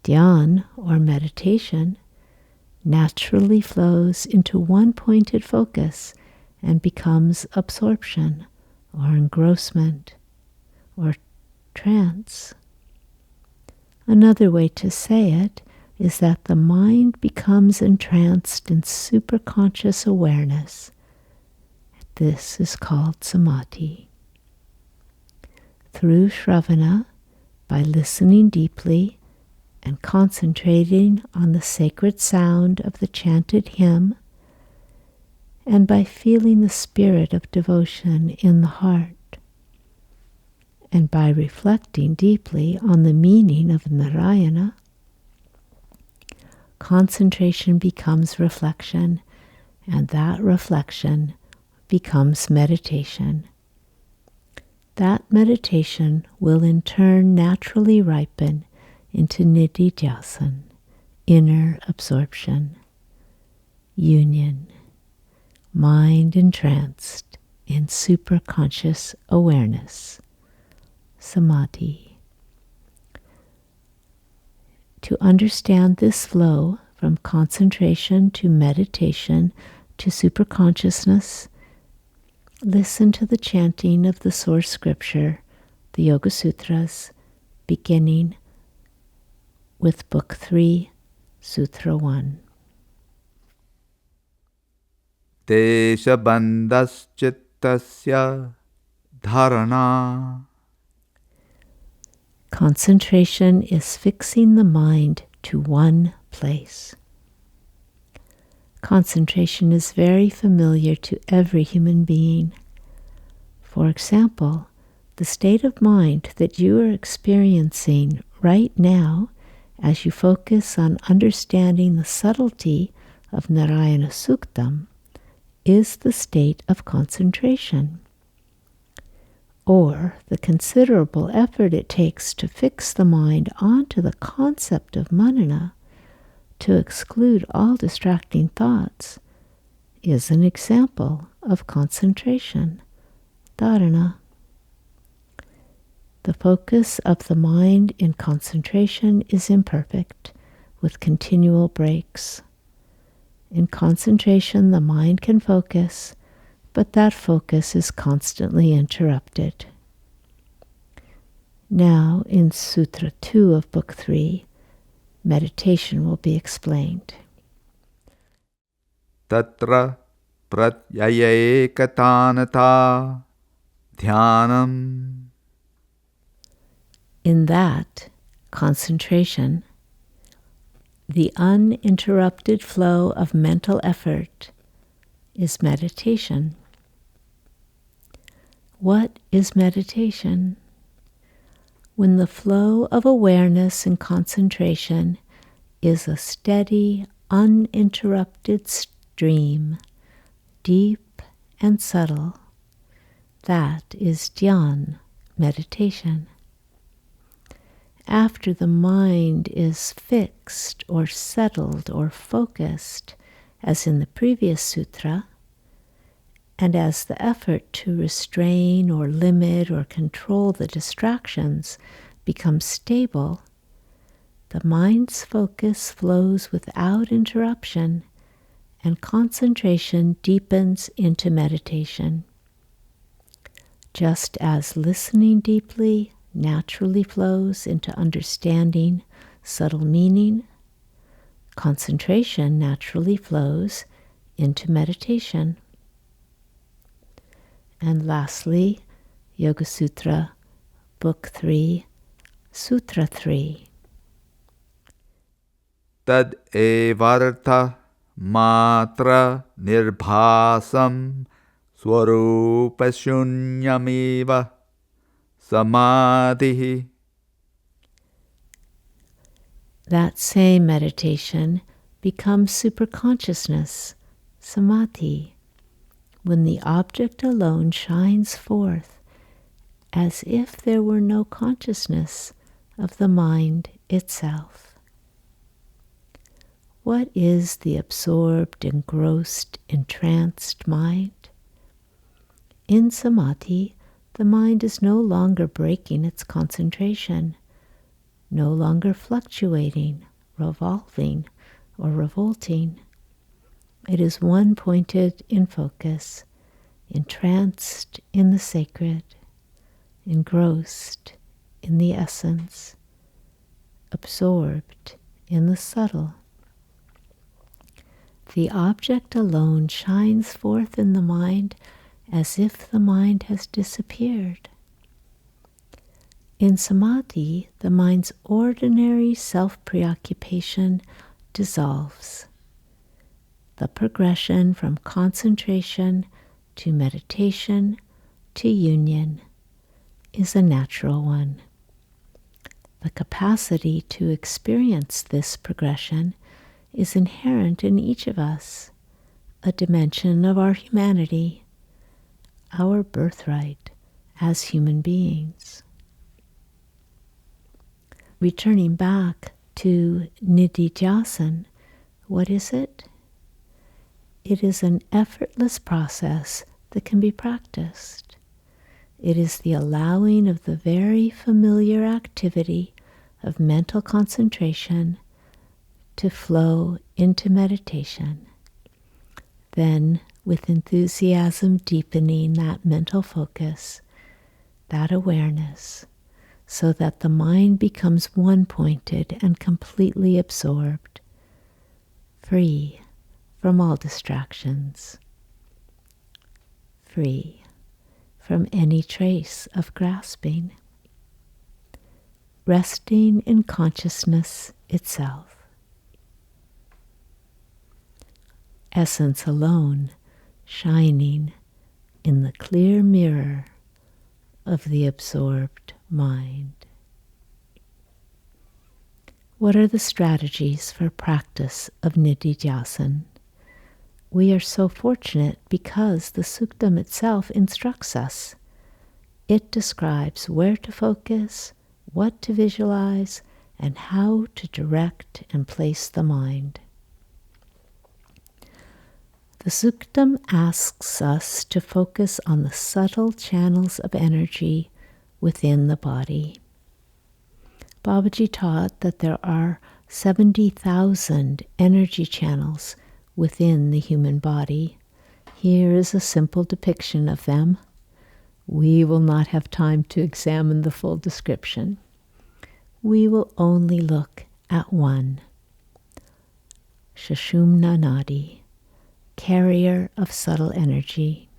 [SPEAKER 2] Dhyan, or meditation, naturally flows into one-pointed focus and becomes absorption, or engrossment, or trance. Another way to say it is that the mind becomes entranced in superconscious awareness. This is called samadhi. Through Shravana, by listening deeply and concentrating on the sacred sound of the chanted hymn, and by feeling the spirit of devotion in the heart, and by reflecting deeply on the meaning of Narayana, concentration becomes reflection, and that reflection becomes meditation. That meditation will in turn naturally ripen into Nididhyasan, inner absorption, union, mind entranced in superconscious awareness, samadhi. To understand this flow from from concentration to meditation to superconsciousness, listen to the chanting of the source scripture, the Yoga Sutras, beginning with Book 3, Sutra 1.
[SPEAKER 1] Desha bandhaschittasya dharana.
[SPEAKER 2] Concentration is fixing the mind to one place. Concentration is very familiar to every human being. For example, the state of mind that you are experiencing right now as you focus on understanding the subtlety of Narayana Suktam is the state of concentration, or the considerable effort it takes to fix the mind onto the concept of Madonna, to exclude all distracting thoughts, is an example of concentration, dharana. The focus of the mind in concentration is imperfect, with continual breaks. In concentration, the mind can focus, but that focus is constantly interrupted. Now, in Sutra 2 of Book 3, meditation will be explained.
[SPEAKER 1] Tatra pratyayekatanata dhyanam.
[SPEAKER 2] In that concentration, the uninterrupted flow of mental effort is meditation. What is meditation? When the flow of awareness and concentration is a steady, uninterrupted stream, deep and subtle, that is dhyan, meditation. After the mind is fixed or settled or focused, as in the previous sutra, and as the effort to restrain or limit or control the distractions becomes stable, the mind's focus flows without interruption and concentration deepens into meditation. Just as listening deeply naturally flows into understanding subtle meaning, concentration naturally flows into meditation. And lastly, Yoga Sutra, Book 3, Sutra 3.
[SPEAKER 1] Tad evartha matra nirbhasam swarupa shunyamiva samadhi.
[SPEAKER 2] That same meditation becomes superconsciousness, samadhi, when the object alone shines forth as if there were no consciousness of the mind itself. What is the absorbed, engrossed, entranced mind? In samadhi, the mind is no longer breaking its concentration, no longer fluctuating, revolving, or revolting. It is one-pointed in focus, entranced in the sacred, engrossed in the essence, absorbed in the subtle. The object alone shines forth in the mind as if the mind has disappeared. In samadhi, the mind's ordinary self-preoccupation dissolves. The progression from concentration to meditation to union is a natural one. The capacity to experience this progression is inherent in each of us, a dimension of our humanity, our birthright as human beings. Returning back to nididhyasan, what is it? It is an effortless process that can be practiced. It is the allowing of the very familiar activity of mental concentration to flow into meditation. Then, with enthusiasm, deepening that mental focus, that awareness, so that the mind becomes one-pointed and completely absorbed, free from all distractions, free from any trace of grasping, resting in consciousness itself. Essence alone shining in the clear mirror of the absorbed mind. What are the strategies for practice of nididhyasana? We are so fortunate because the Suktam itself instructs us. It describes where to focus, what to visualize, and how to direct and place the mind. The Suktam asks us to focus on the subtle channels of energy within the body. Babaji taught that there are 70,000 energy channels within the human body. Here is a simple depiction of them. We will not have time to examine the full description. We will only look at one. Sushumna Nadi, carrier of subtle energy.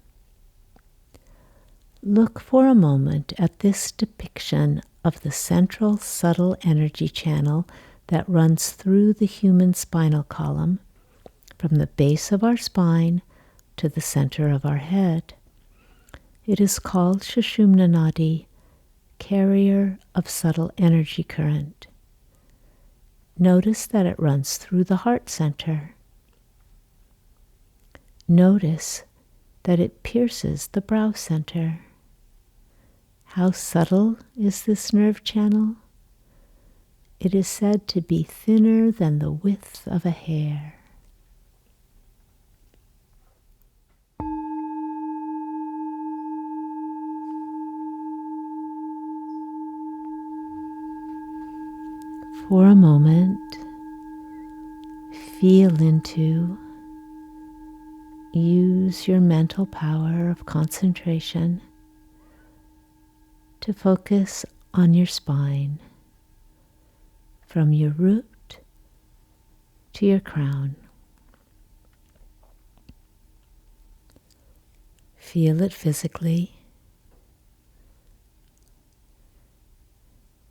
[SPEAKER 2] Look for a moment at this depiction of the central subtle energy channel that runs through the human spinal column, from the base of our spine to the center of our head. It is called Sushumna Nadi, carrier of subtle energy current. Notice that it runs through the heart center. Notice that it pierces the brow center. How subtle is this nerve channel? It is said to be thinner than the width of a hair. For a moment, feel into, use your mental power of concentration to focus on your spine, from your root to your crown. Feel it physically.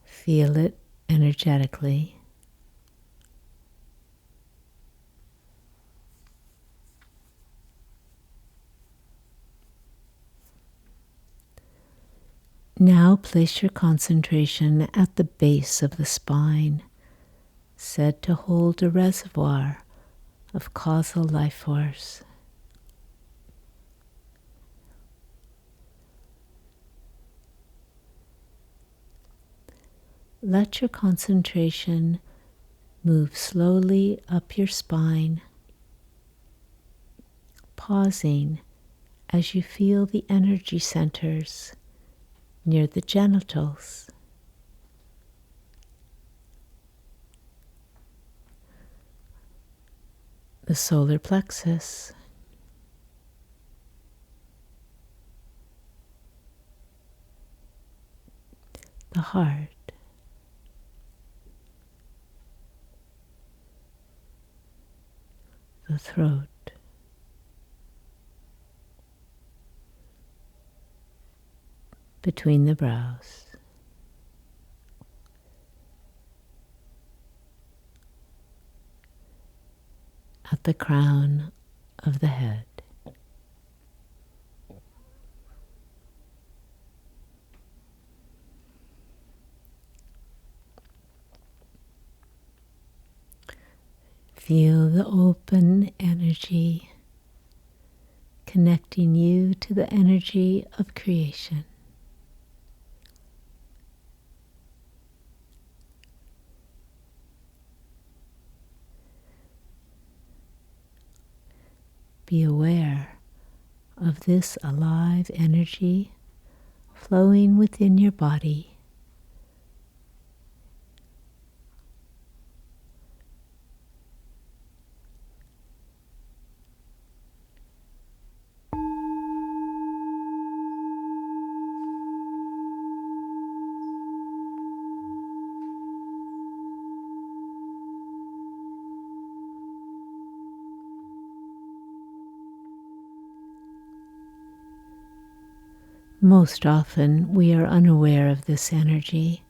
[SPEAKER 2] Feel it energetically. Now place your concentration at the base of the spine, said to hold a reservoir of causal life force. Let your concentration move slowly up your spine, pausing as you feel the energy centers near the genitals, the solar plexus, the heart, the throat, between the brows, at the crown of the head. Feel the open energy connecting you to the energy of creation. Be aware of this alive energy flowing within your body. Most often we are unaware of this energy,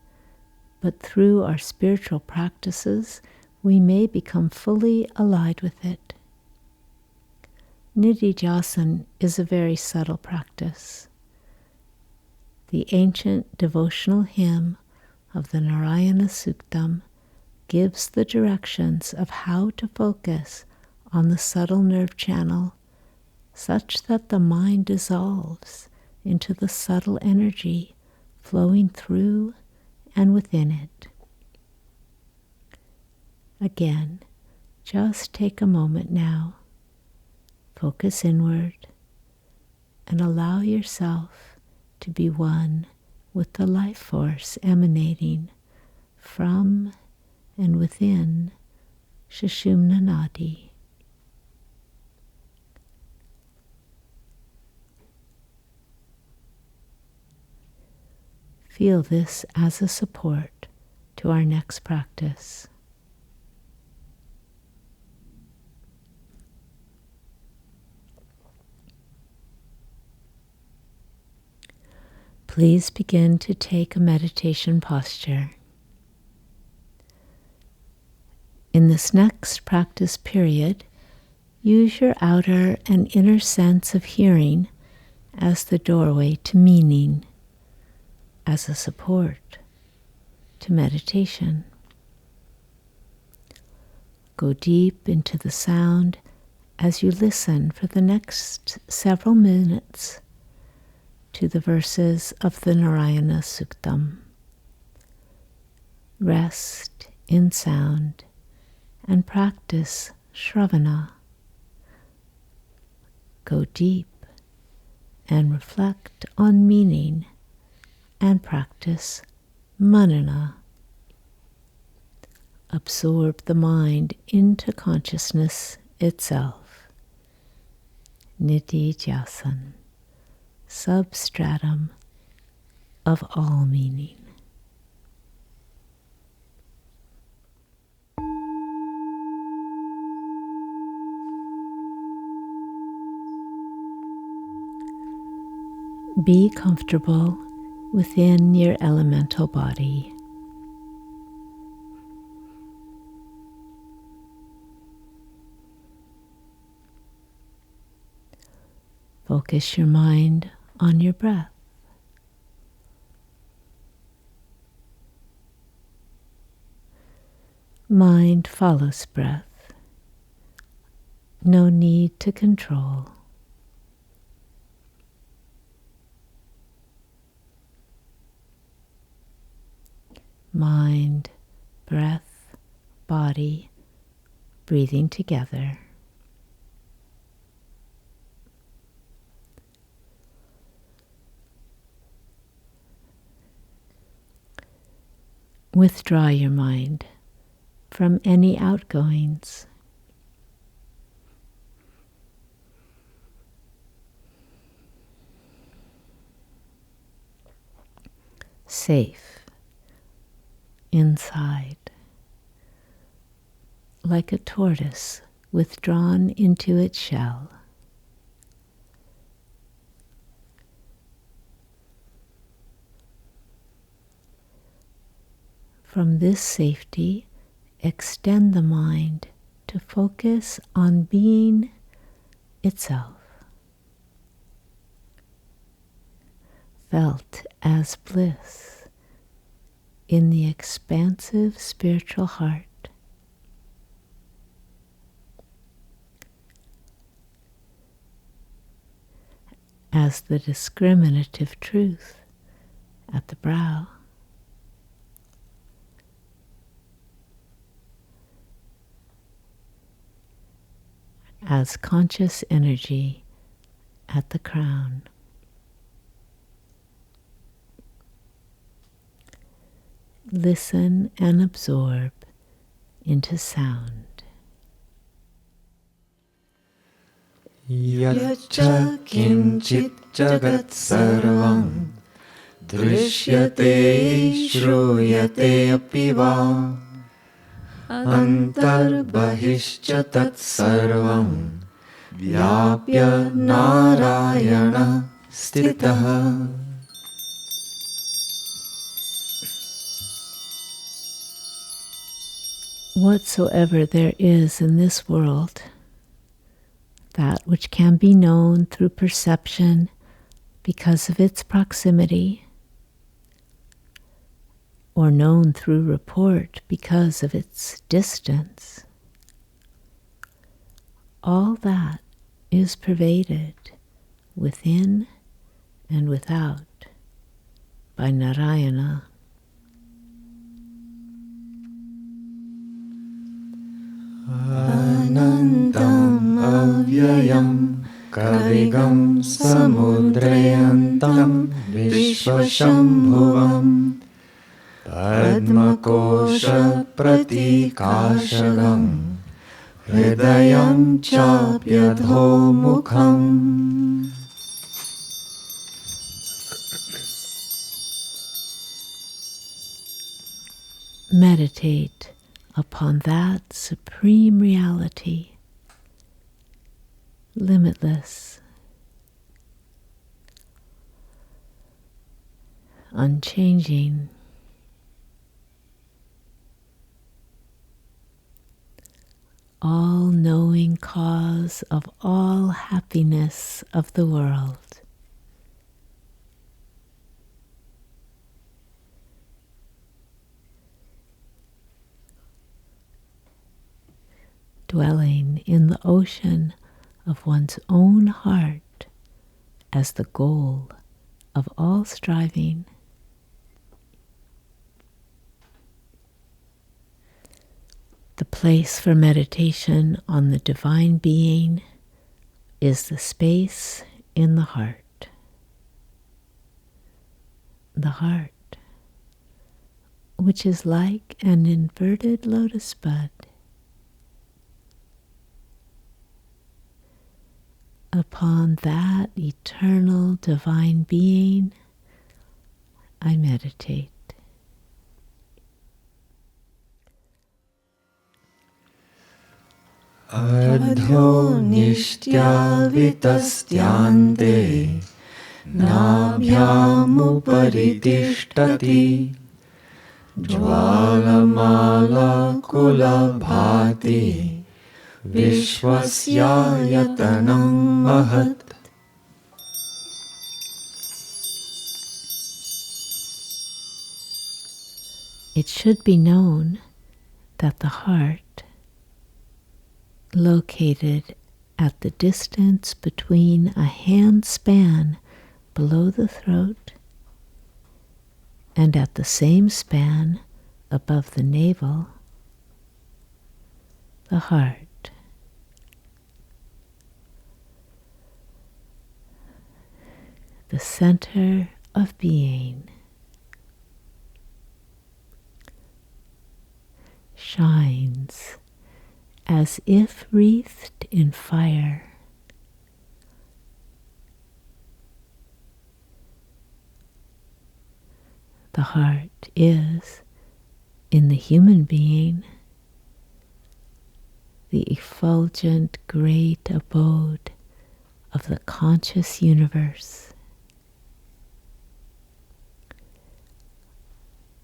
[SPEAKER 2] but through our spiritual practices, we may become fully allied with it. Nididhyasana is a very subtle practice. The ancient devotional hymn of the Narayana Suktam gives the directions of how to focus on the subtle nerve channel such that the mind dissolves into the subtle energy flowing through and within it. Again, just take a moment now, focus inward, and allow yourself to be one with the life force emanating from and within Sushumna Nadi. Feel this as a support to our next practice. Please begin to take a meditation posture. In this next practice period, use your outer and inner sense of hearing as the doorway to meaning, as a support to meditation. Go deep into the sound as you listen for the next several minutes to the verses of the Narayana Suktam. Rest in sound and practice Shravana. Go deep and reflect on meaning and practice Manana. Absorb the mind into consciousness itself. Nididhyasana, substratum of all meaning. Be comfortable within your elemental body. Focus your mind on your breath. Mind follows breath. No need to control. Mind, breath, body, breathing together. Withdraw your mind from any outgoings. Safe inside, like a tortoise withdrawn into its shell. From this safety, extend the mind to focus on being itself, felt as bliss in the expansive spiritual heart. As the discriminative truth at the brow. As conscious energy at the crown. Listen and absorb into sound.
[SPEAKER 4] Yacha kinchit jagat sarvam drishyate shruyate api va antarbahishcha tat sarvam vyapya narayana stitaha.
[SPEAKER 2] whatsoever there is in this world, that which can be known through perception because of its proximity, or known through report because of its distance, all that is pervaded within and without by Narayana.
[SPEAKER 4] Anantam avyayam kavigam samudrayantam vishvashambhuvam padmakosha pratikashagam hridayam chapyadho mukham.
[SPEAKER 2] Meditate upon that supreme reality, limitless, unchanging, all-knowing cause of all happiness of the world. Dwelling in the ocean of one's own heart as the goal of all striving. The place for meditation on the Divine Being is the space in the heart. The heart, which is like an inverted lotus bud. Upon that eternal Divine Being, I meditate.
[SPEAKER 4] Adho nishtya vitastyante nabhyam uparitishthati jvalamala kulabhati vishwasya yatanam mahat.
[SPEAKER 2] It should be known that the heart, located at the distance between a hand span below the throat and at the same span above the navel, the heart, the center of being, shines as if wreathed in fire. The heart is, in the human being, the effulgent great abode of the conscious universe.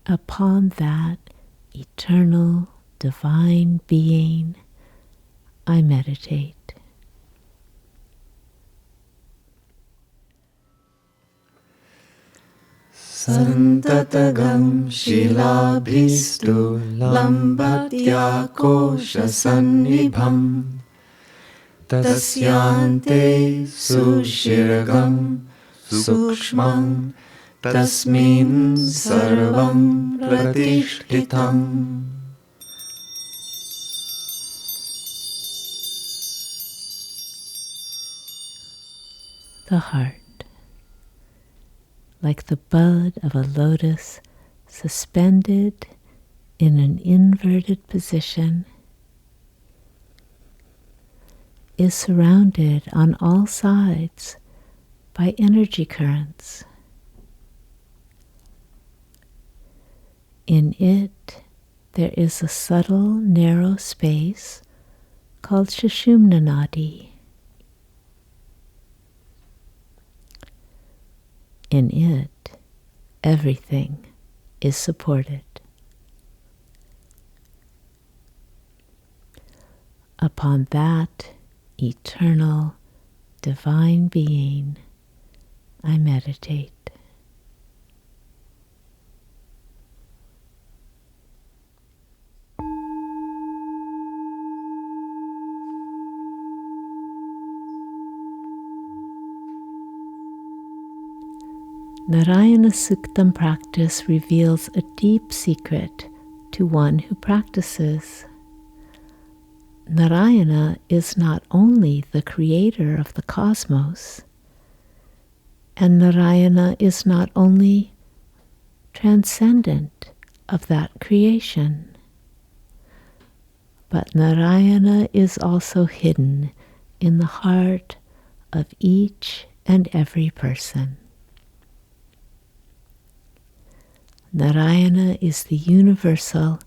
[SPEAKER 2] Upon that eternal Divine Being, I meditate.
[SPEAKER 4] Santatagam shilabhistu lambatya kosha sannibham tasyante sushiragam sukshmam tasmin sarvam pratishthitham.
[SPEAKER 2] The heart, like the bud of a lotus suspended in an inverted position, is surrounded on all sides by energy currents. In it, there is a subtle, narrow space called Sushumna Nadi. In it, everything is supported. Upon that eternal divine being, I meditate. Narayana Suktam practice reveals a deep secret to one who practices. Narayana is not only the creator of the cosmos, and Narayana is not only transcendent of that creation, but Narayana is also hidden in the heart of each and every person. Narayana is the universal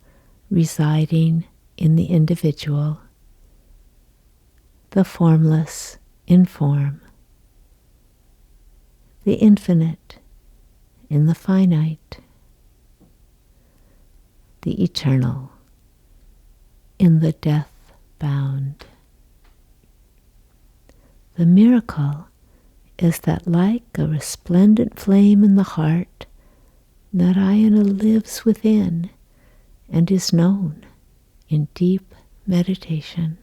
[SPEAKER 2] residing in the individual, the formless in form, the infinite in the finite, the eternal in the death-bound. The miracle is that, like a resplendent flame in the heart, Narayana lives within and is known in deep meditation.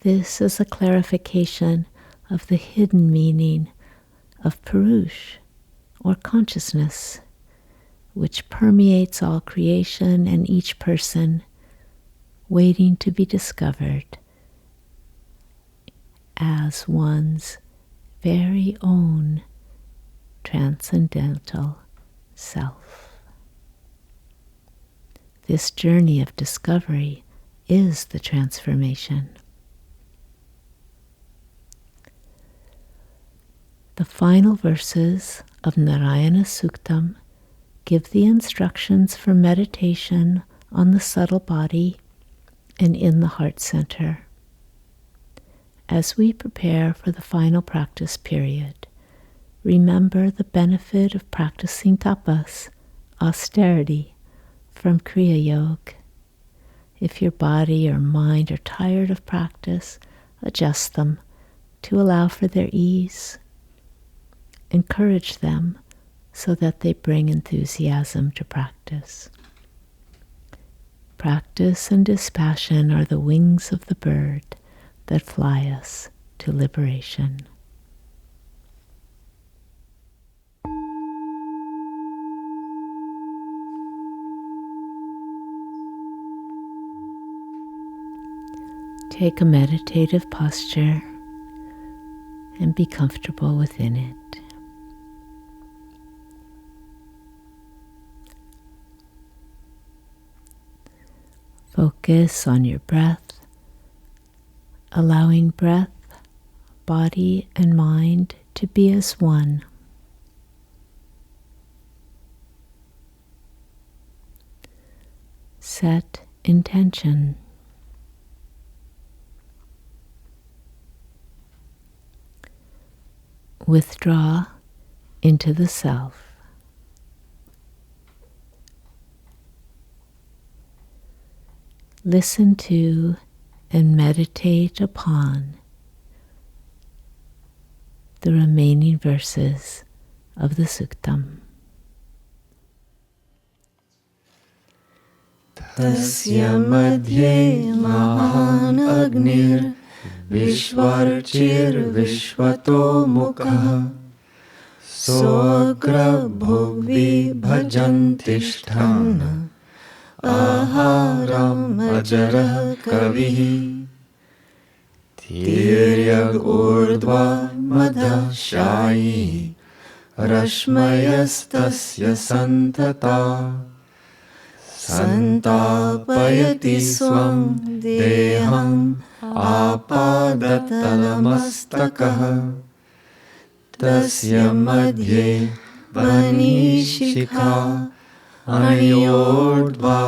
[SPEAKER 2] This is a clarification of the hidden meaning of Purush, or consciousness, which permeates all creation and each person, waiting to be discovered as one's very own transcendental self. This journey of discovery is the transformation. The final verses of Narayana Suktam give the instructions for meditation on the subtle body and in the heart center. As we prepare for the final practice period, remember the benefit of practicing tapas, austerity, from Kriya Yoga. If your body or mind are tired of practice, adjust them to allow for their ease. Encourage them so that they bring enthusiasm to practice. Practice and dispassion are the wings of the bird that fly us to liberation. Take a meditative posture and be comfortable within it. Focus on your breath, allowing breath, body, and mind to be as one. Set intention. Withdraw into the self. Listen to and meditate upon the remaining verses of the Suktam.
[SPEAKER 4] Tasya madhye mahan agnir vishvarchir vishvato mukha soagra bhuvvi bhajantishthan aharam ajarah kavihi tiryag urdva madhashayi rashmayastasya santata santapayati swam deham apadatalamastakaha tasya madhye vanishikha aniyordva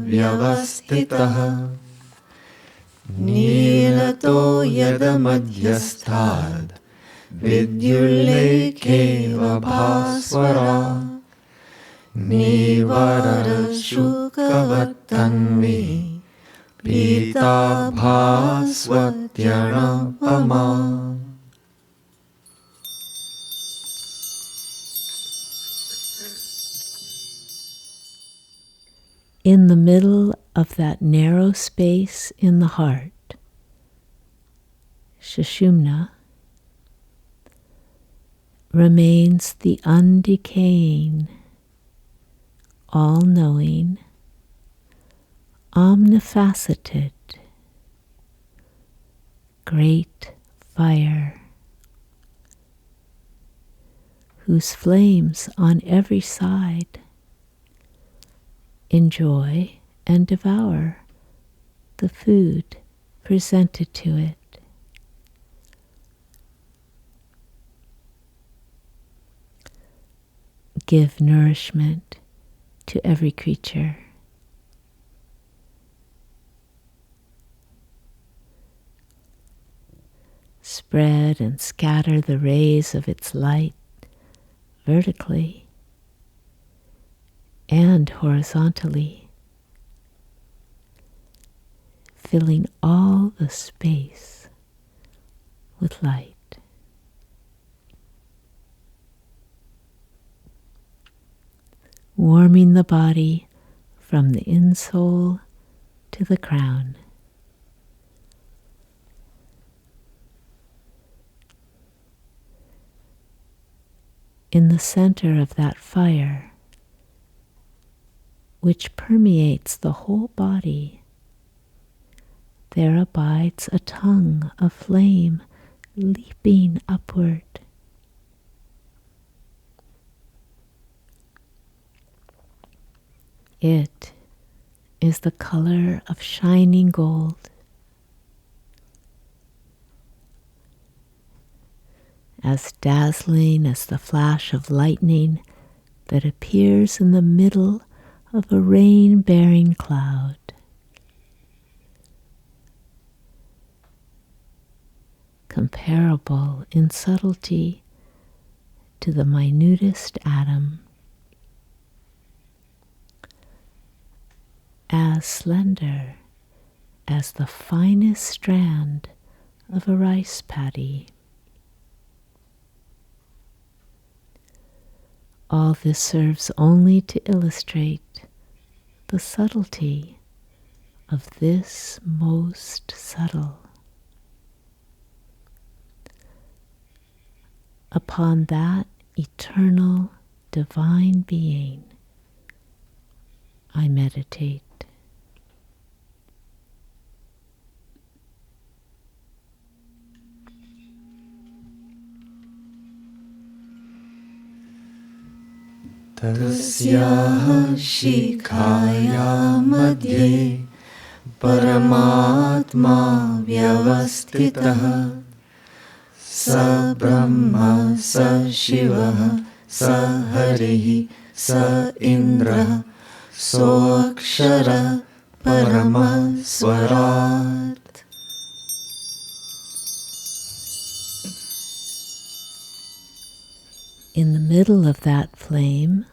[SPEAKER 4] vyavastitaha nilato yadamadhyasthad vidyullekeva bhasvara nivarashukavatanvi Pita bhasvatyanapama.
[SPEAKER 2] In the middle of that narrow space in the heart, Sushumna, remains the undecaying, all-knowing, omnifaceted, great fire, whose flames on every side enjoy and devour the food presented to it. Give nourishment to every creature. Spread and scatter the rays of its light vertically and horizontally, filling all the space with light. Warming the body from the insole to the crown. In the center of that fire, which permeates the whole body, there abides a tongue of flame leaping upward. It is the color of shining gold. As dazzling as the flash of lightning that appears in the middle of a rain-bearing cloud. Comparable in subtlety to the minutest atom. As slender as the finest strand of a rice paddy. All this serves only to illustrate the subtlety of this most subtle. Upon that eternal divine being, I meditate.
[SPEAKER 4] Tasyaha shikhaya madhye paramatma vyavastitaha sa brahma sa shivaha sa harihi sa indraha soakshara paramaswarat.
[SPEAKER 2] In the middle of that flame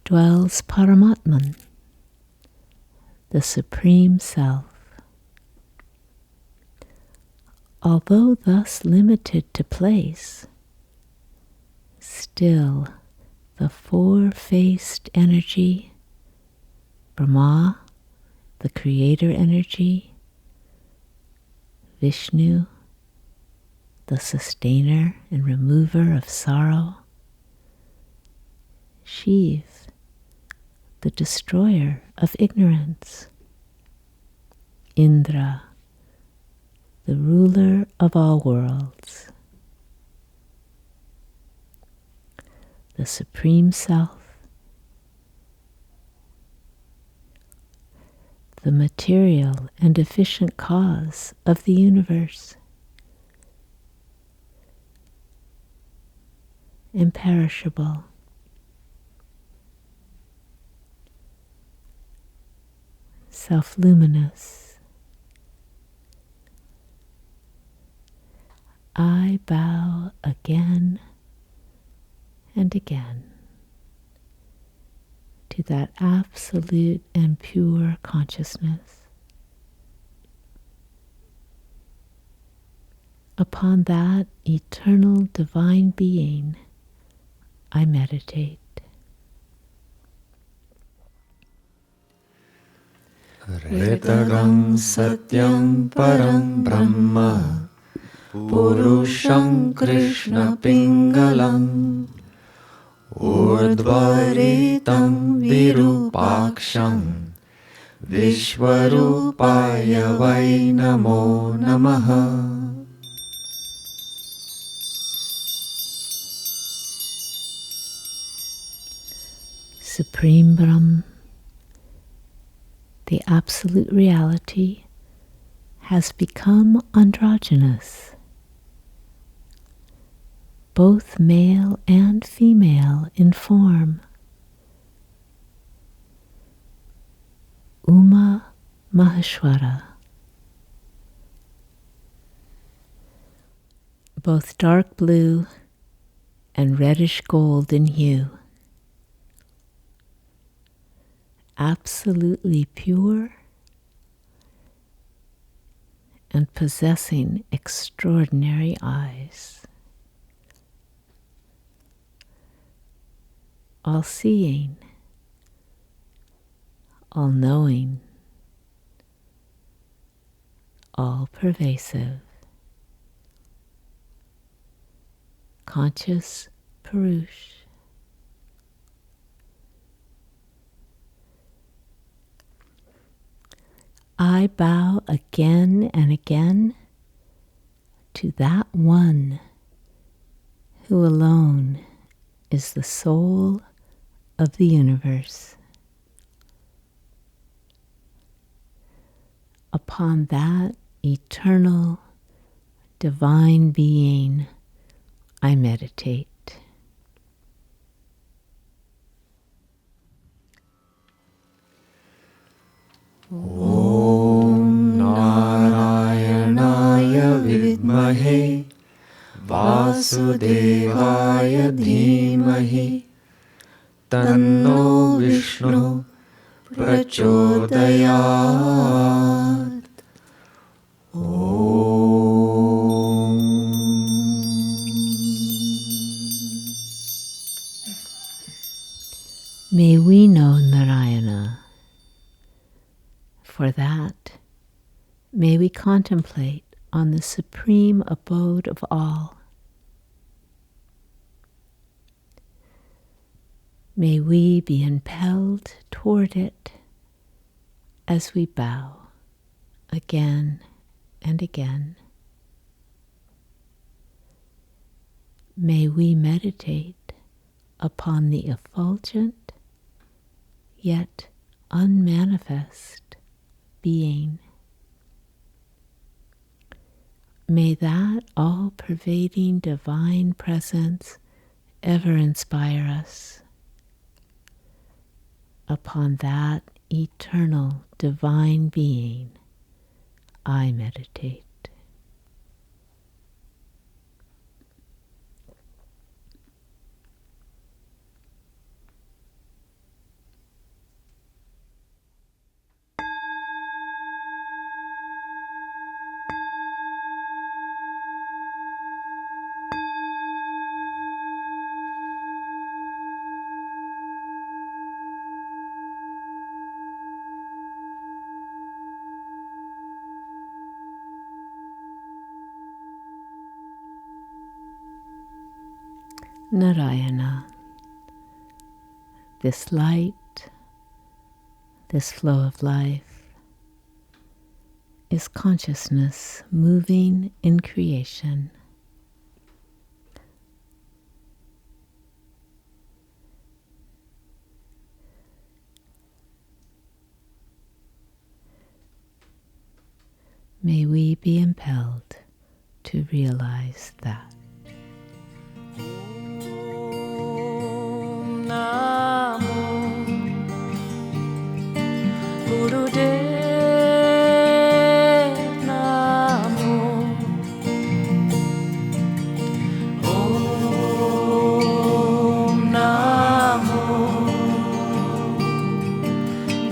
[SPEAKER 2] dwells Paramatman, the Supreme Self. Although thus limited to place, still the four-faced energy, Brahma, the creator energy, Vishnu, the sustainer and remover of sorrow, Shiv, the destroyer of ignorance, Indra, the ruler of all worlds, the Supreme Self, the material and efficient cause of the universe, imperishable, self-luminous. I bow again and again to that absolute and pure consciousness. Upon that eternal divine being, I meditate.
[SPEAKER 4] Ritarang satyam param brahma purusham krishna pingalam urdhvaritam virupaksham vishvarupaya vai namo namaha.
[SPEAKER 2] Supreme Brahm, the absolute reality, has become androgynous, both male and female in form. Uma Maheshwara, both dark blue and reddish gold in hue, absolutely pure and possessing extraordinary eyes, all-seeing, all-knowing, all-pervasive, conscious Purush. I bow again and again to that one who alone is the soul of the universe. Upon that eternal divine being, I meditate.
[SPEAKER 4] Om Narayanaya vidmahe Vasudevaya dhimahi Tanno Vishnu prachodayat.
[SPEAKER 2] May we know Narayana. For that, may we contemplate on the supreme abode of all. May we be impelled toward it as we bow again and again. May we meditate upon the effulgent yet unmanifest being. May that all-pervading divine presence ever inspire us. Upon that eternal divine being, I meditate. Narayana, this light, this flow of life, is consciousness moving in creation. May we be impelled to realize that.
[SPEAKER 3] Namo Gurudev Namo Om Namo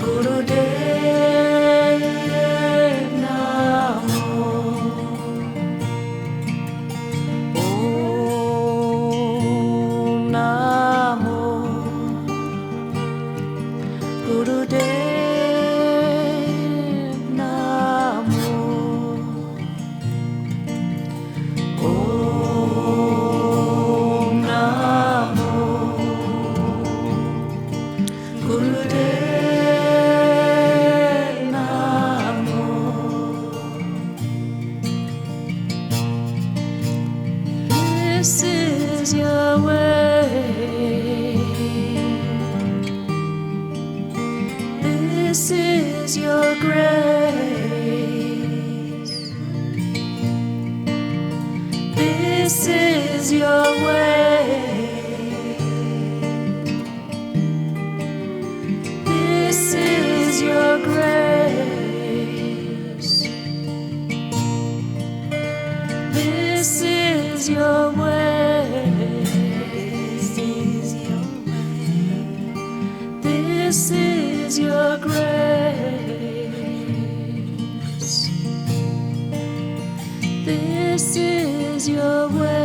[SPEAKER 3] Gurudev Namo Om Namo Gurudev Namo. This is your way. This is your grace. This is your way. This is your grace. This is your way. This is your grace. This is your way.